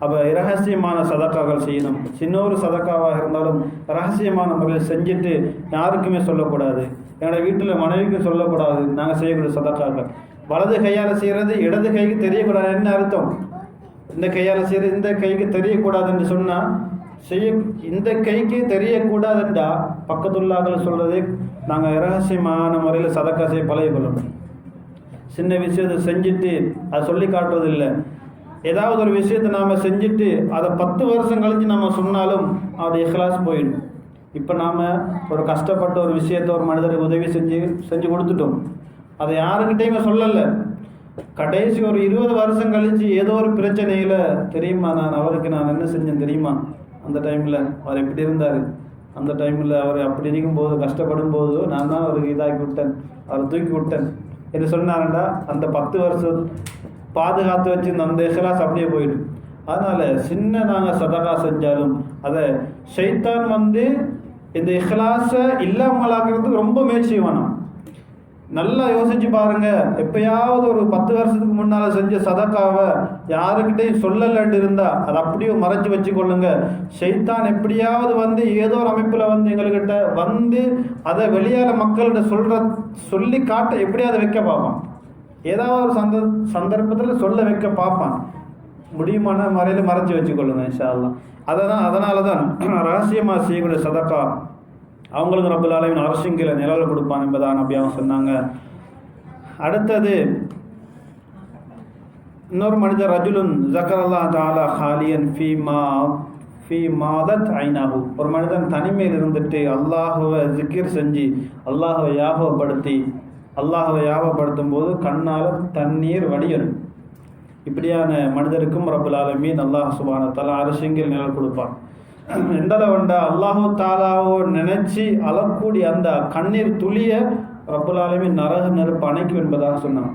அப்போ இரகசியமான சதக்காக்கள் செய்யணும். சின்ன ஒரு சதக்காவாக இருந்தாலும் ரகசியமான முறையில் செஞ்சுட்டு யாருக்குமே சொல்லக்கூடாது. என்னோட வீட்டில் மனைவிக்கு சொல்லக்கூடாது நாங்கள் செய்யக்கூடிய சதக்காக்கள். வலது கையால் செய்கிறது இடது கைக்கு தெரியக்கூடாது. என்ன அர்த்தம்? இந்த கையால் செய்கிறது இந்த கைக்கு தெரியக்கூடாதுன்னு சொன்னால் இந்த கைக்கு தெரியக்கூடாதுன்றா பக்கத்துள்ளாக்கள் சொல்கிறது நாங்கள் இரகசியமான முறையில் சதக்கா செய்ய பழகிக்கொள்ளணும். சின்ன விஷயத்தை செஞ்சுட்டு அதை சொல்லி காட்டுறதில்லை. ஏதாவது ஒரு விஷயத்தை நாம் செஞ்சுட்டு அதை 10 வருஷம் கழித்து நம்ம சொன்னாலும் அவருடைய இஹ்லாஸ் போயிடும். இப்போ நாம் ஒரு கஷ்டப்பட்ட ஒரு விஷயத்தை ஒரு மனிதருக்கு உதவி செஞ்சு கொடுத்துட்டோம், அதை யாருக்கிட்டையுமே சொல்லலை. கடைசி ஒரு 20 வருஷம் கழித்து ஏதோ ஒரு பிரச்சனையில், தெரியுமா அவருக்கு நான் என்ன செஞ்சேன் தெரியுமா, அந்த டைமில் அவர் எப்படி இருந்தார், அந்த டைமில் அவர் அப்படி இருக்கும்போது கஷ்டப்படும் போது நான் தான் அவருக்கு இதாக்கி விட்டேன், அவரை தூக்கி விட்டேன் என்று சொன்னாருண்டா அந்த 10 வருஷம் பாதுகாத்து வச்சு அந்த இஹ்லாஸ் அப்படியே போயிடும். அதனால் சின்ன நாங்கள் சதகா செஞ்சாலும் அதை ஷைத்தான் இந்த இஹ்லாஸை இல்லாமலாக்கிறதுக்கு ரொம்ப முயற்சி வேணும். நல்லா யோசிச்சு பாருங்க. எப்பயாவது ஒரு 10 வருஷத்துக்கு முன்னால் செஞ்ச சதக்காவை யாருக்கிட்டையும் சொல்லலன்னு இருந்தால் அதை அப்படியே மறைச்சி வச்சு கொள்ளுங்க. ஷைத்தான் எப்படியாவது ஏதோ ஒரு அமைப்பில் எங்கள்கிட்ட அதை வெளியால் மக்கள்கிட்ட சொல்லி காட்ட எப்படியாவது வைக்க பார்ப்பான். ஏதாவது ஒரு சந்தர்ப்பத்தில் சொல்ல வைக்க பார்ப்பான். முடியுமான முறையில் மறைச்சி வச்சுக்கொள்ளுங்க இன்ஷா அல்லாஹ். அதனால தான் ரகசியமாக செய்யக்கூடிய சதக்கா அவங்களுக்கு ரப்புல் ஆலமீன் அரசிங்கில நிழல் கொடுப்பான் என்பதாக நபி அவங்க சொன்னாங்க. அடுத்தது இன்னொரு மனிதர் ரஜுலுன் ஸக்கரல்லாஹ் தஆலா ஹாலியன் ஃபீ மாதத் ஐனாஹு, ஒரு மனிதன் தனிமையில் இருந்துட்டு அல்லாஹுவை ஜிக்கிர் செஞ்சு அல்லாஹுவை ஞாபகப்படுத்தும் போது கண்ணால் தண்ணீர் வடியணும். இப்படியான மனிதருக்கும் ரப்புல் ஆலமீன் அல்லாஹ் சுப்ஹானஹு வ தஆலா அரசிங்கில் நிழல் கொடுப்பான். எந்தளவுண்டா அல்லாஹு தாலாவோ நினைச்சு அழக்கூடிய அந்த கண்ணீர் துளிய ரப்புல் ஆலமீன் நரக நெருப்பு அணைக்கும் என்பதாக சொன்னான்.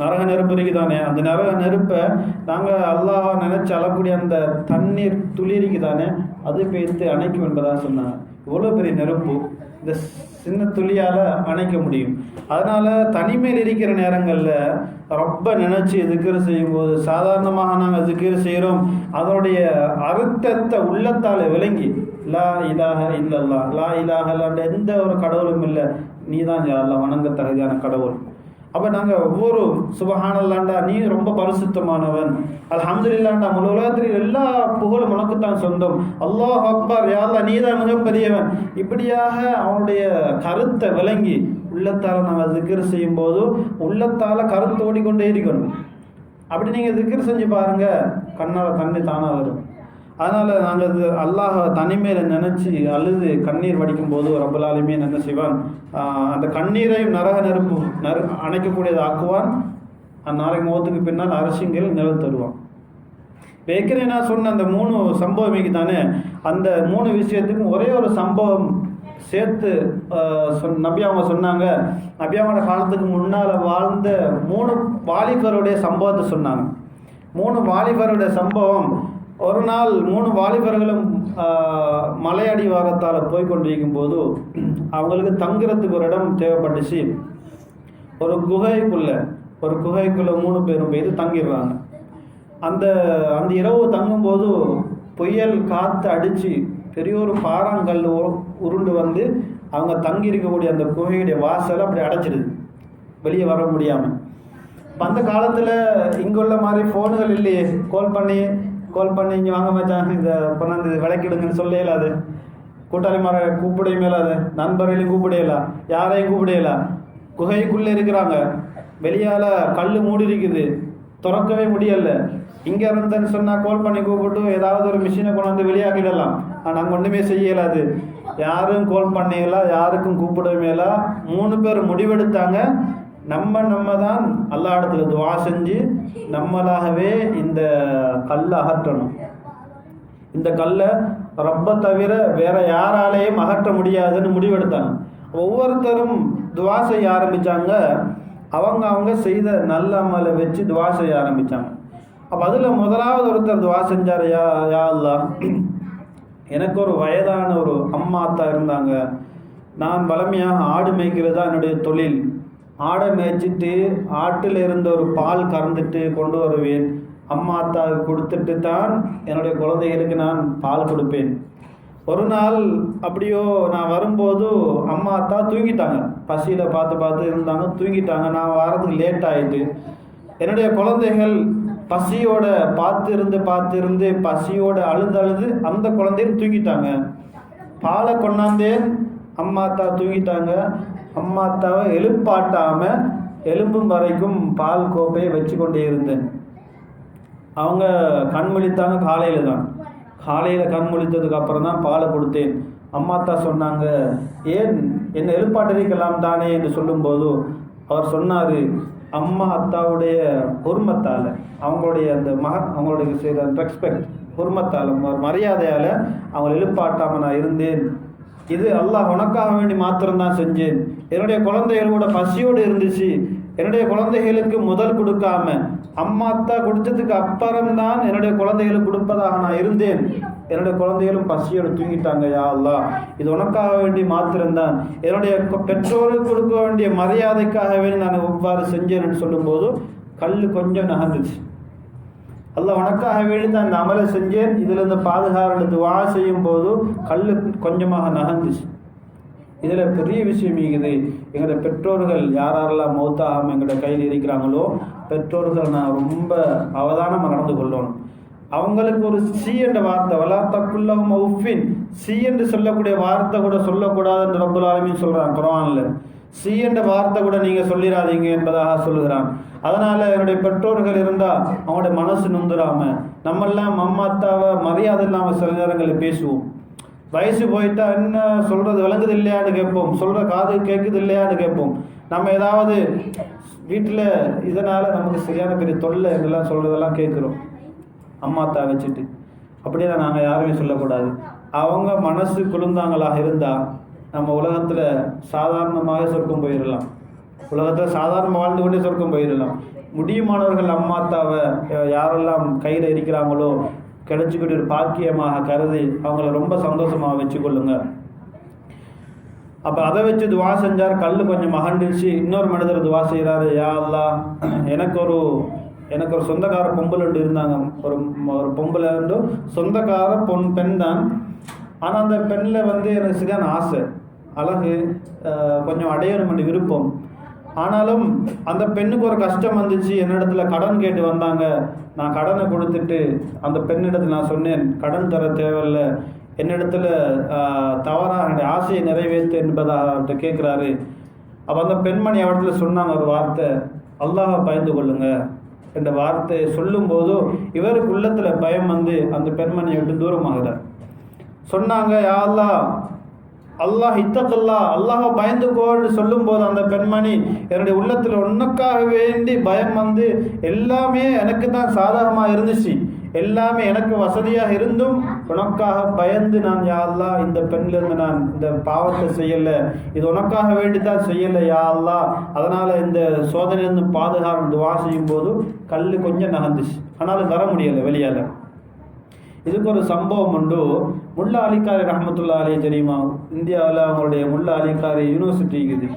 நரக நெருப்பு இருக்குதானே, அந்த நரக நெருப்பை நாங்கள் அல்லாஹ் நினைச்சு அழக்கூடிய அந்த தண்ணீர் துளி இருக்குதானே அது பேர்த்து அணைக்கும் என்பதாக சொன்னாங்க. இவ்வளோ பெரிய நெருப்பு இந்த சின்ன துளியால் அணைக்க முடியும். அதனால் தனிமையில் இருக்கிற நேரங்களில் ரொம்ப நினச்சி திக்ர் செய்யும்போது சாதாரணமாக நாங்கள் திக்ர் செய்கிறோம், அதனுடைய அர்த்தத்தை உள்ளத்தால் விளங்கி லா இலாஹ இல்லல்லா, லா இலாஹ இல்லாண்ட எந்த ஒரு கடவுளும் இல்லை, நீ தான் யா அல்லாஹ் வணங்க தகுதியான கடவுள். அப்போ நாங்கள் ஒவ்வொரு சுபஹானல்லாண்டா நீ ரொம்ப பரிசுத்தமானவன், அல்ஹம்துலில்லாண்டா முழு உலகத்தில் எல்லா புகழும் உனக்குத்தான் சொந்தம், அல்லாஹ் அக்பர் யா அல்லாஹ் நீ தான் மிகப்பெரியவன், இப்படியாக அவனுடைய கருத்தை விளங்கி உள்ளத்தால் நாங்கள் திக்ர் செய்யும்போது உள்ளத்தால் கருத்து ஓடிக்கொண்டே இருக்கணும். அப்படி நீங்கள் திக்ர் செஞ்சு பாருங்கள், கண்ணால் தண்ணி தானாக வரும். அதனால் நாங்கள் அல்லாஹ் தனிமையில் நினச்சி அழுது கண்ணீர் வடிக்கும் போது ரப்புல் ஆலமீன் என்ன செய்வான், அந்த கண்ணீரையும் நரக நெருப்பு அணைக்கக்கூடியது ஆக்குவான். அந்நாளைக்கு முகத்துக்கு பின்னால் அரசியல் நிழல் தருவான். ஏற்கனவே நான் சொன்ன அந்த 3 சம்பவம் தானே, அந்த 3 விஷயத்துக்கும் ஒரே ஒரு சம்பவம் சேர்த்து நபி அவங்க சொன்னாங்க. நபி அவங்களோட காலத்துக்கு முன்னால் வாழ்ந்த 3 வாலிபருடைய சம்பவத்தை சொன்னாங்க. 3 வாலிபருடைய சம்பவம். ஒரு நாள் 3 வாலிபர்களும் மலை அடிவாரத்தால் போய்கொண்டிருக்கும் போது அவங்களுக்கு தங்குறதுக்கு ஒரு இடம் தேவைப்பட்டுச்சு. ஒரு குகைக்குள்ளே 3 பேரும் போய் தங்கிடுறாங்க. அந்த இரவு தங்கும்போது புயல் காற்று அடித்து பெரிய ஒரு பாறாங்கல் உருண்டு வந்து அவங்க தங்கி இருக்கக்கூடிய அந்த குகையுடைய வாசலை அப்படி அடைச்சிடுது, வெளியே வர முடியாமல். அந்த காலத்தில் இங்குள்ள மாதிரி ஃபோனுகள் இல்லையே, கால் பண்ணி இங்கே வாங்க மச்சான் இங்கே கொண்டாந்து விளக்கிடுங்கன்னு சொல்லலாது, கூட்டாளிமாரை கூப்பிட மேலாது, நண்பர்களையும் கூப்பிடையலாம், யாரையும் கூப்பிடையலாம். குகைக்குள்ளே இருக்கிறாங்க, வெளியால் கல் மூடி இருக்குது, திறக்கவே முடியலை. இங்கே இருந்தேன்னு சொன்னால் கால் பண்ணி கூப்பிட்டு ஏதாவது ஒரு மிஷினை கொண்டாந்து வெளியாக்கிடலாம். நாங்கள் ஒன்றுமே செய்யலாது, யாரும் கால் பண்ணிடலாம், யாருக்கும் கூப்பிடவேலா. 3 பேர் முடிவெடுத்தாங்க, நம்ம தான் அல்லாஹ் இடத்துல துவா செஞ்சு நம்மளாகவே இந்த கல்லை அகற்றணும். இந்த கல்லை ரப்பை தவிர வேற யாராலேயும் அகற்ற முடியாதுன்னு முடிவெடுத்தாங்க. ஒவ்வொருத்தரும் துவா செய்ய ஆரம்பித்தாங்க. அவங்க செய்த நல்ல அமலை வச்சு துவா செய்ய ஆரம்பித்தாங்க. அப்போ அதில் முதலாவது ஒருத்தர் துவா செஞ்சார், யா அல்லாஹ், எனக்கு ஒரு வயதான ஒரு அம்மா அத்தா இருந்தாங்க. நான் வளமையாக ஆடு மேய்க்கிறது தான் என்னுடைய தொழில். ஆடை மேய்ச்சிட்டு ஆட்டில் இருந்த ஒரு பால் கறந்துட்டு கொண்டு வருவேன். அம்மா அத்தாவுக்கு கொடுத்துட்டு தான் என்னுடைய குழந்தைகளுக்கு நான் பால் கொடுப்பேன். ஒரு நாள் அப்படியோ நான் வரும்போது அம்மா அத்தா தூங்கிட்டாங்க, பசியில் பார்த்து இருந்தாங்க, தூங்கிட்டாங்க. நான் வரதுக்கு லேட் ஆகிட்டு என்னுடைய குழந்தைகள் பசியோட பார்த்து பசியோட அழுது அந்த குழந்தைகள் தூங்கிட்டாங்க. பாலை கொண்டாந்தேன், அம்மா அத்தா தூங்கிட்டாங்க. அம்மா அத்தாவை எழுப்பாட்டாமல் எழும்பும் வரைக்கும் பால் கோப்பையை வச்சு கொண்டே இருந்தேன். அவங்க கண் முழித்தாங்க. காலையில் கண் முழித்ததுக்கு அப்புறம் தான் பாலை கொடுத்தேன். அம்மா அத்தா சொன்னாங்க, ஏன் என்னை எழுப்பாட்டிருக்கலாம் தானே என்று சொல்லும்போது அவர் சொன்னார், அம்மா அத்தாவுடைய பொறுமத்தால், அவங்களுடைய அந்த அவங்களுடைய செய்த ரெஸ்பெக்ட், பொறுமத்தால், மரியாதையால் அவங்களை எழுப்பாட்டாமல் நான் இருந்தேன். இது அல்லாஹ் உனக்காக வேண்டி மாத்திரம்தான் செஞ்சேன். என்னுடைய குழந்தைகளோட பசியோடு இருந்துச்சு. என்னுடைய குழந்தைகளுக்கு முதல் கொடுக்காம அம்மா அத்தா கொடுத்ததுக்கு அப்புறம்தான் என்னுடைய குழந்தைகளுக்கு கொடுப்பதாக நான் இருந்தேன். என்னுடைய குழந்தைகளும் பசியோடு தூங்கிட்டாங்க. யா அல்லாஹ், இது உனக்காக வேண்டி மாத்திரம்தான். என்னுடைய பெற்றோருக்கு கொடுக்க வேண்டிய மரியாதைக்காக வேண்டி நான் இவ்வாறு செஞ்சேன்னு சொல்லும்போது கல் கொஞ்சம் நகர்ந்துச்சு. அல்லாஹ் உனக்காக வேண்டி தான் அந்த அமலை செஞ்சேன், இதிலிருந்து பாதுகாப்பு துவா செய்யும் போது கல் கொஞ்சமாக நகர்ந்துச்சு. இதில் பெரிய விஷயம் இருக்குது. எங்களுடைய பெற்றோர்கள் யாரெல்லாம் மௌத்தாகாமல் எங்களுடைய கையில் இருக்கிறாங்களோ பெற்றோர்கள் நான் ரொம்ப அவதானமாக நடந்து கொள்ளணும். அவங்களுக்கு ஒரு சி என்ற வார்த்தை, வலாத்தக்குள்ளஹும் உஃபின், சி என்று சொல்லக்கூடிய வார்த்தை கூட சொல்லக்கூடாதுன்னு ரப்புல் ஆலமீன் சொல்கிறான் குர்ஆனில். சி என்ற வார்த்தை கூட நீங்கள் சொல்லிடாதீங்க என்பதாக சொல்லுகிறான். அதனால் என்னுடைய பெற்றோர்கள் இருந்தால் அவங்களுடைய மனசு நொந்துடாமல், நம்மெல்லாம் அம்மா அத்தாவை மரியாதை இல்லாமல் சில நேரங்களில் பேசுவோம். வயசு போயிட்டா என்ன சொல்கிறது விளங்குது இல்லையான்னு கேட்போம், சொல்கிற காது கேட்குது இல்லையான்னு கேட்போம். நம்ம ஏதாவது வீட்டில் இதனால் நமக்கு சரியான பெரிய தொல்லை இதெல்லாம் சொல்கிறதெல்லாம் கேட்குறோம் அம்மா அத்தா வச்சுட்டு. அப்படியெல்லாம் நாங்கள் யாருமே சொல்லக்கூடாது. அவங்க மனசு குளிர்ந்தாங்களாக இருந்தால் நம்ம உலகத்தில் சாதாரணமாக சொர்க்கம் போயிடலாம். உலகத்தில் சாதாரணமாக வாழ்ந்து கொண்டே சொர்க்கம் போயிடலாம். முடியுமானவர்கள் அம்மா அத்தாவை யாரெல்லாம் கையில் இருக்கிறாங்களோ கிடைச்சிக்கிட்டு ஒரு பாக்கியமாக கருதி அவங்கள ரொம்ப சந்தோஷமாக வச்சுக்கொள்ளுங்க. அப்போ அதை வச்சு துவா செஞ்சார். கல் கொஞ்சம் மகண்டிருச்சு. இன்னொரு மனிதர் துவா செய்கிறாரு, யா அல்லாஹ், எனக்கு ஒரு சொந்தக்கார பொம்பளை இருந்தாங்க. ஒரு பொம்பளை சொந்தக்கார பெண் தான். ஆனால் அந்த பெண்ணில் எனக்கு சரியான ஆசை, அழகு, கொஞ்சம் அடையணும் விருப்பம். ஆனாலும் அந்த பெண்ணுக்கு ஒரு கஷ்டம் வந்துச்சு. என்னிடத்துல கடன் கேட்டு வந்தாங்க. நான் கடனை கொடுத்துட்டு அந்த பெண்ணிடத்தில் நான் சொன்னேன், கடன் தர தேவையில்லை, என்னிடத்துல தவறாக என்னுடைய ஆசையை நிறைவேற்று என்பதாக அவர்கிட்ட கேட்குறாரு. அப்போ அந்த பெண்மணி அவர்கிட்ட சொன்னாங்க ஒரு வார்த்தை, அல்லாஹை பயந்து கொள்ளுங்க என்ற வார்த்தையை சொல்லும்போது இவருக்கு உள்ளத்தில் பயம் அந்த பெண்மணியை விட்டு தூரமாகிறார். சொன்னாங்க, யா அல்லாஹ், அல்லாஹ் இத்தக்கல்லா, அல்லாஹை பயந்துக்கோன்னு சொல்லும்போது அந்த பெண்மணி என்னுடைய உள்ளத்தில் உனக்காக வேண்டி பயம் எல்லாமே எனக்கு தான் சாதகமாக இருந்துச்சு, எல்லாமே எனக்கு வசதியாக இருந்தும் உனக்காக பயந்து நான் யா அல்லாஹ் இந்த பெண்ணிலிருந்து நான் இந்த பாவத்தை செய்யலை, இது உனக்காக வேண்டி தான் செய்யலை யா அல்லாஹ், அதனால் இந்த சோதனையிலிருந்து பாதுகாப்பு துவா செய்யும் போது கல் கொஞ்சம் நகர்ந்துச்சு. ஆனாலும் வர முடியலை வெளியால். இதுக்கு ஒரு சம்பவம் உண்டு. முல்லா அலிகாரி ரஹ்மத்துல்லாஹி அலைஹி தெரியுமா? இந்தியாவில் அவங்களுடைய முல்லா அலிகாரி யூனிவர்சிட்டி இருக்குது.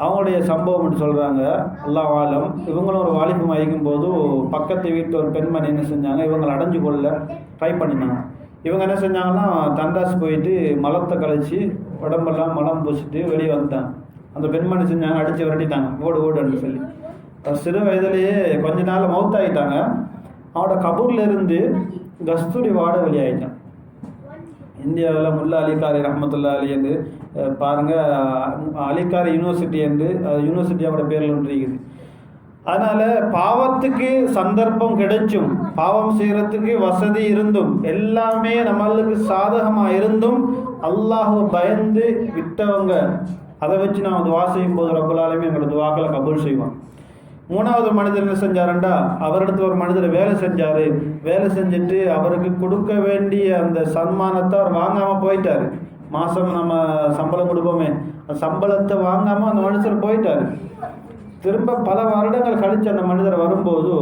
அவங்களுடைய சம்பவம் சொல்கிறாங்க, அல்லாஹ் ஆலம். இவங்களும் ஒரு வாலிபம் ஆகிக்கும் போது பக்கத்து வீட்டு ஒரு பெண்மணி என்ன செஞ்சாங்க, இவங்களை அடைஞ்சு கொள்ள ட்ரை பண்ணினாங்க. இவங்க என்ன செஞ்சாங்கன்னா தண்டாஸ் போயிட்டு மலத்தை கழிச்சு உடம்பெல்லாம் மலம் பூசிட்டு வெளியே வந்துட்டாங்க. அந்த பெண்மணி செஞ்சாங்க, அடித்து விரட்டிட்டாங்க, ஓடுன்னு சொல்லி. சிறு வயதிலேயே கொஞ்ச நாள் மவுத்தாகிட்டாங்க. அவனோட கபூரில் இருந்து கஸ்தூரி வாட வெளியாகிட்டான். இந்தியாவில் முல்லா அலிகாரி ரஹ்மத்துல்லாஹி அலைஹி என்று பாருங்கள், அலிகாரி யூனிவர்சிட்டி என்று யூனிவர்சிட்டியோட பேரில் ஒன்று இருக்குது. அதனால் பாவத்துக்கு சந்தர்ப்பம் கிடைச்சும், பாவம் செய்கிறதுக்கு வசதி இருந்தும், எல்லாமே நம்மளுக்கு சாதகமாக இருந்தும் அல்லாஹ் பயந்து விட்டவங்க, அதை வச்சு நாம் துவா செய்யும் போது ரப்புல் ஆலமீன் எங்களோட துவாக்களை கபூல் செய்வான். மூணாவது மனிதர் என்ன செஞ்சாருண்டா, அவரிடத்துல ஒரு மனிதர் வேலை செஞ்சார். வேலை செஞ்சுட்டு அவருக்கு கொடுக்க வேண்டிய அந்த சன்மானத்தை அவர் வாங்காமல் போயிட்டார். மாதம் நம்ம சம்பளம் கொடுப்போமே, அந்த சம்பளத்தை வாங்காமல் அந்த மனுஷர் போயிட்டார். திரும்ப பல வருடங்கள் கழித்து அந்த மனிதர் வரும்போது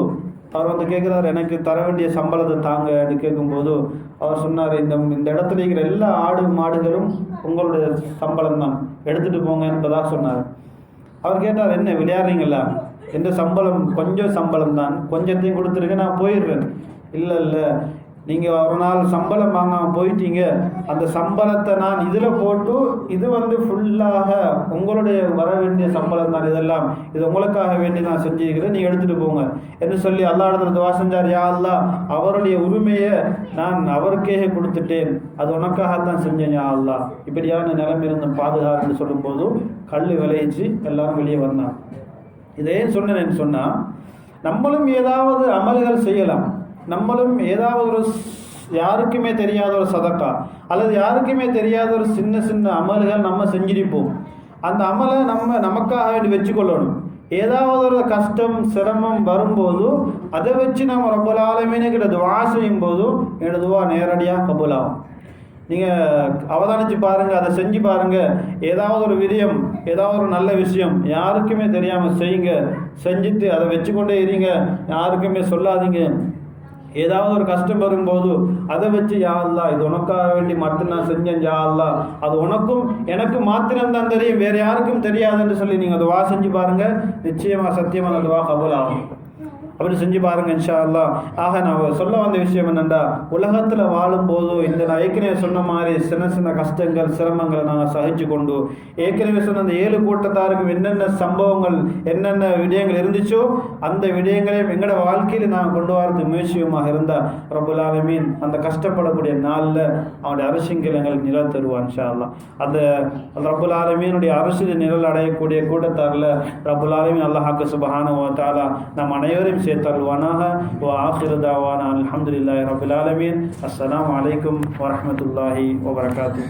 அவர் கேட்குறாரு, எனக்கு தர வேண்டிய சம்பளத்தை தாங்கன்னு கேட்கும்போது அவர் சொன்னார், இந்த இடத்துல இருக்கிற எல்லா ஆடு மாடுகளும் உங்களுடைய சம்பளம் தான், எடுத்துகிட்டு போங்க என்பதாக சொன்னார். அவர் கேட்டார், என்ன விளையாடுறீங்களா, எந்த சம்பளம், கொஞ்சம் சம்பளம் தான், கொஞ்சத்தையும் கொடுத்துருங்க, நான் போயிடுறேன். இல்லை, நீங்கள் ஒரு நாள் சம்பளம் வாங்காமல் போயிட்டீங்க, அந்த சம்பளத்தை நான் இதில் போட்டு இது ஃபுல்லாக உங்களுடைய வர வேண்டிய சம்பளம் தான், இதெல்லாம் இது உங்களுக்காக வேண்டி நான் செஞ்சுக்கிறேன், நீங்கள் எடுத்துகிட்டு போங்க என்று சொல்லி அல்லாஹ் இடத்துல துவா செஞ்சார். யா அல்லாஹ், அவருடைய உரிமையை நான் அவருக்கே கொடுத்துட்டேன், அது உனக்காகத்தான் செஞ்சேன் யா அல்லாஹ், இப்படியான நிலைமையிலிருந்து பாதுகாப்புன்னு சொல்லும்போது கல் விளையிச்சு எல்லாரும் வெளியே வந்தாங்க. இதே சொன்னேன்னு சொன்னால், நம்மளும் ஏதாவது அமல்கள் செய்யலாம். நம்மளும் ஏதாவது ஒரு யாருக்குமே தெரியாத ஒரு சதக்கா அல்லது யாருக்குமே தெரியாத ஒரு சின்ன அமல்கள் நம்ம செஞ்சிருப்போம். அந்த அமலை நமக்காக வேண்டி வச்சுக்கொள்ளணும். ஏதாவது ஒரு கஷ்டம் சிரமம் வரும்போது அதை வச்சு நம்ம ரப்பல் ஆலமீனுக்கு துவா செய்யும் போது என்னோட துவா நேரடியாக கபூலாகும். நீங்கள் அவதானித்து பாருங்கள், அதை செஞ்சு பாருங்கள். ஏதாவது ஒரு விடயம், ஏதாவது ஒரு நல்ல விஷயம் யாருக்குமே தெரியாமல் செய்யுங்க. செஞ்சுட்டு அதை வச்சுக்கொண்டே இருங்க, யாருக்குமே சொல்லாதீங்க. ஏதாவது ஒரு கஷ்டம் வரும்போது அதை வச்சு யா அல்லாஹ், இது உனக்காக வேண்டி மட்டும் நான் செஞ்சேன் யா அல்லாஹ், அது உனக்கும் எனக்கு மாத்திரம்தான் தெரியும், வேறு யாருக்கும் தெரியாதுன்னு சொல்லி நீங்கள் துவா செஞ்சு பாருங்கள். நிச்சயமாக சத்தியமாக அந்த துவா கபூல் ஆகும். அப்படி செஞ்சு பாருங்க இன்ஷா அல்லாஹ். ஆக நான் சொல்ல வந்த விஷயம் என்னென்னா, உலகத்தில் வாழும்போது இந்த நான் ஏற்கனவே சொன்ன மாதிரி சின்ன சின்ன கஷ்டங்கள் சிரமங்களை நாங்கள் சகிச்சு கொண்டு, ஏற்கனவே சொன்ன அந்த 7 கூட்டத்தாருக்கும் என்னென்ன சம்பவங்கள் என்னென்ன விடயங்கள் இருந்துச்சோ அந்த விடயங்களையும் எங்களோட வாழ்க்கையில் நாங்கள் கொண்டு வரதுக்கு முயற்சியுமாக இருந்தால் ரப்புல் ஆலமீன் அந்த கஷ்டப்படக்கூடிய நாளில் அவனுடைய அரசியல் எங்களுக்கு நிழல் தருவான் இன்ஷா அல்லாஹ். அந்த ரப்புல் ஆலமீனுடைய அரசியல் நிழல் அடையக்கூடிய கூட்டத்தாரில் ரப்புல் ஆலமீன் அல்லாஹ் சுப்ஹானஹு வ தஆலா நம் அனைவரையும் சேர்த்தல்வானாக. வ ஆகிரு தாவானா அல்ஹம்துலில்லாஹி ரப்பில் ஆலமீன். அஸ்ஸலாமு அலைக்கும் வரஹ்மத்துல்லாஹி வபரகாத்துஹு.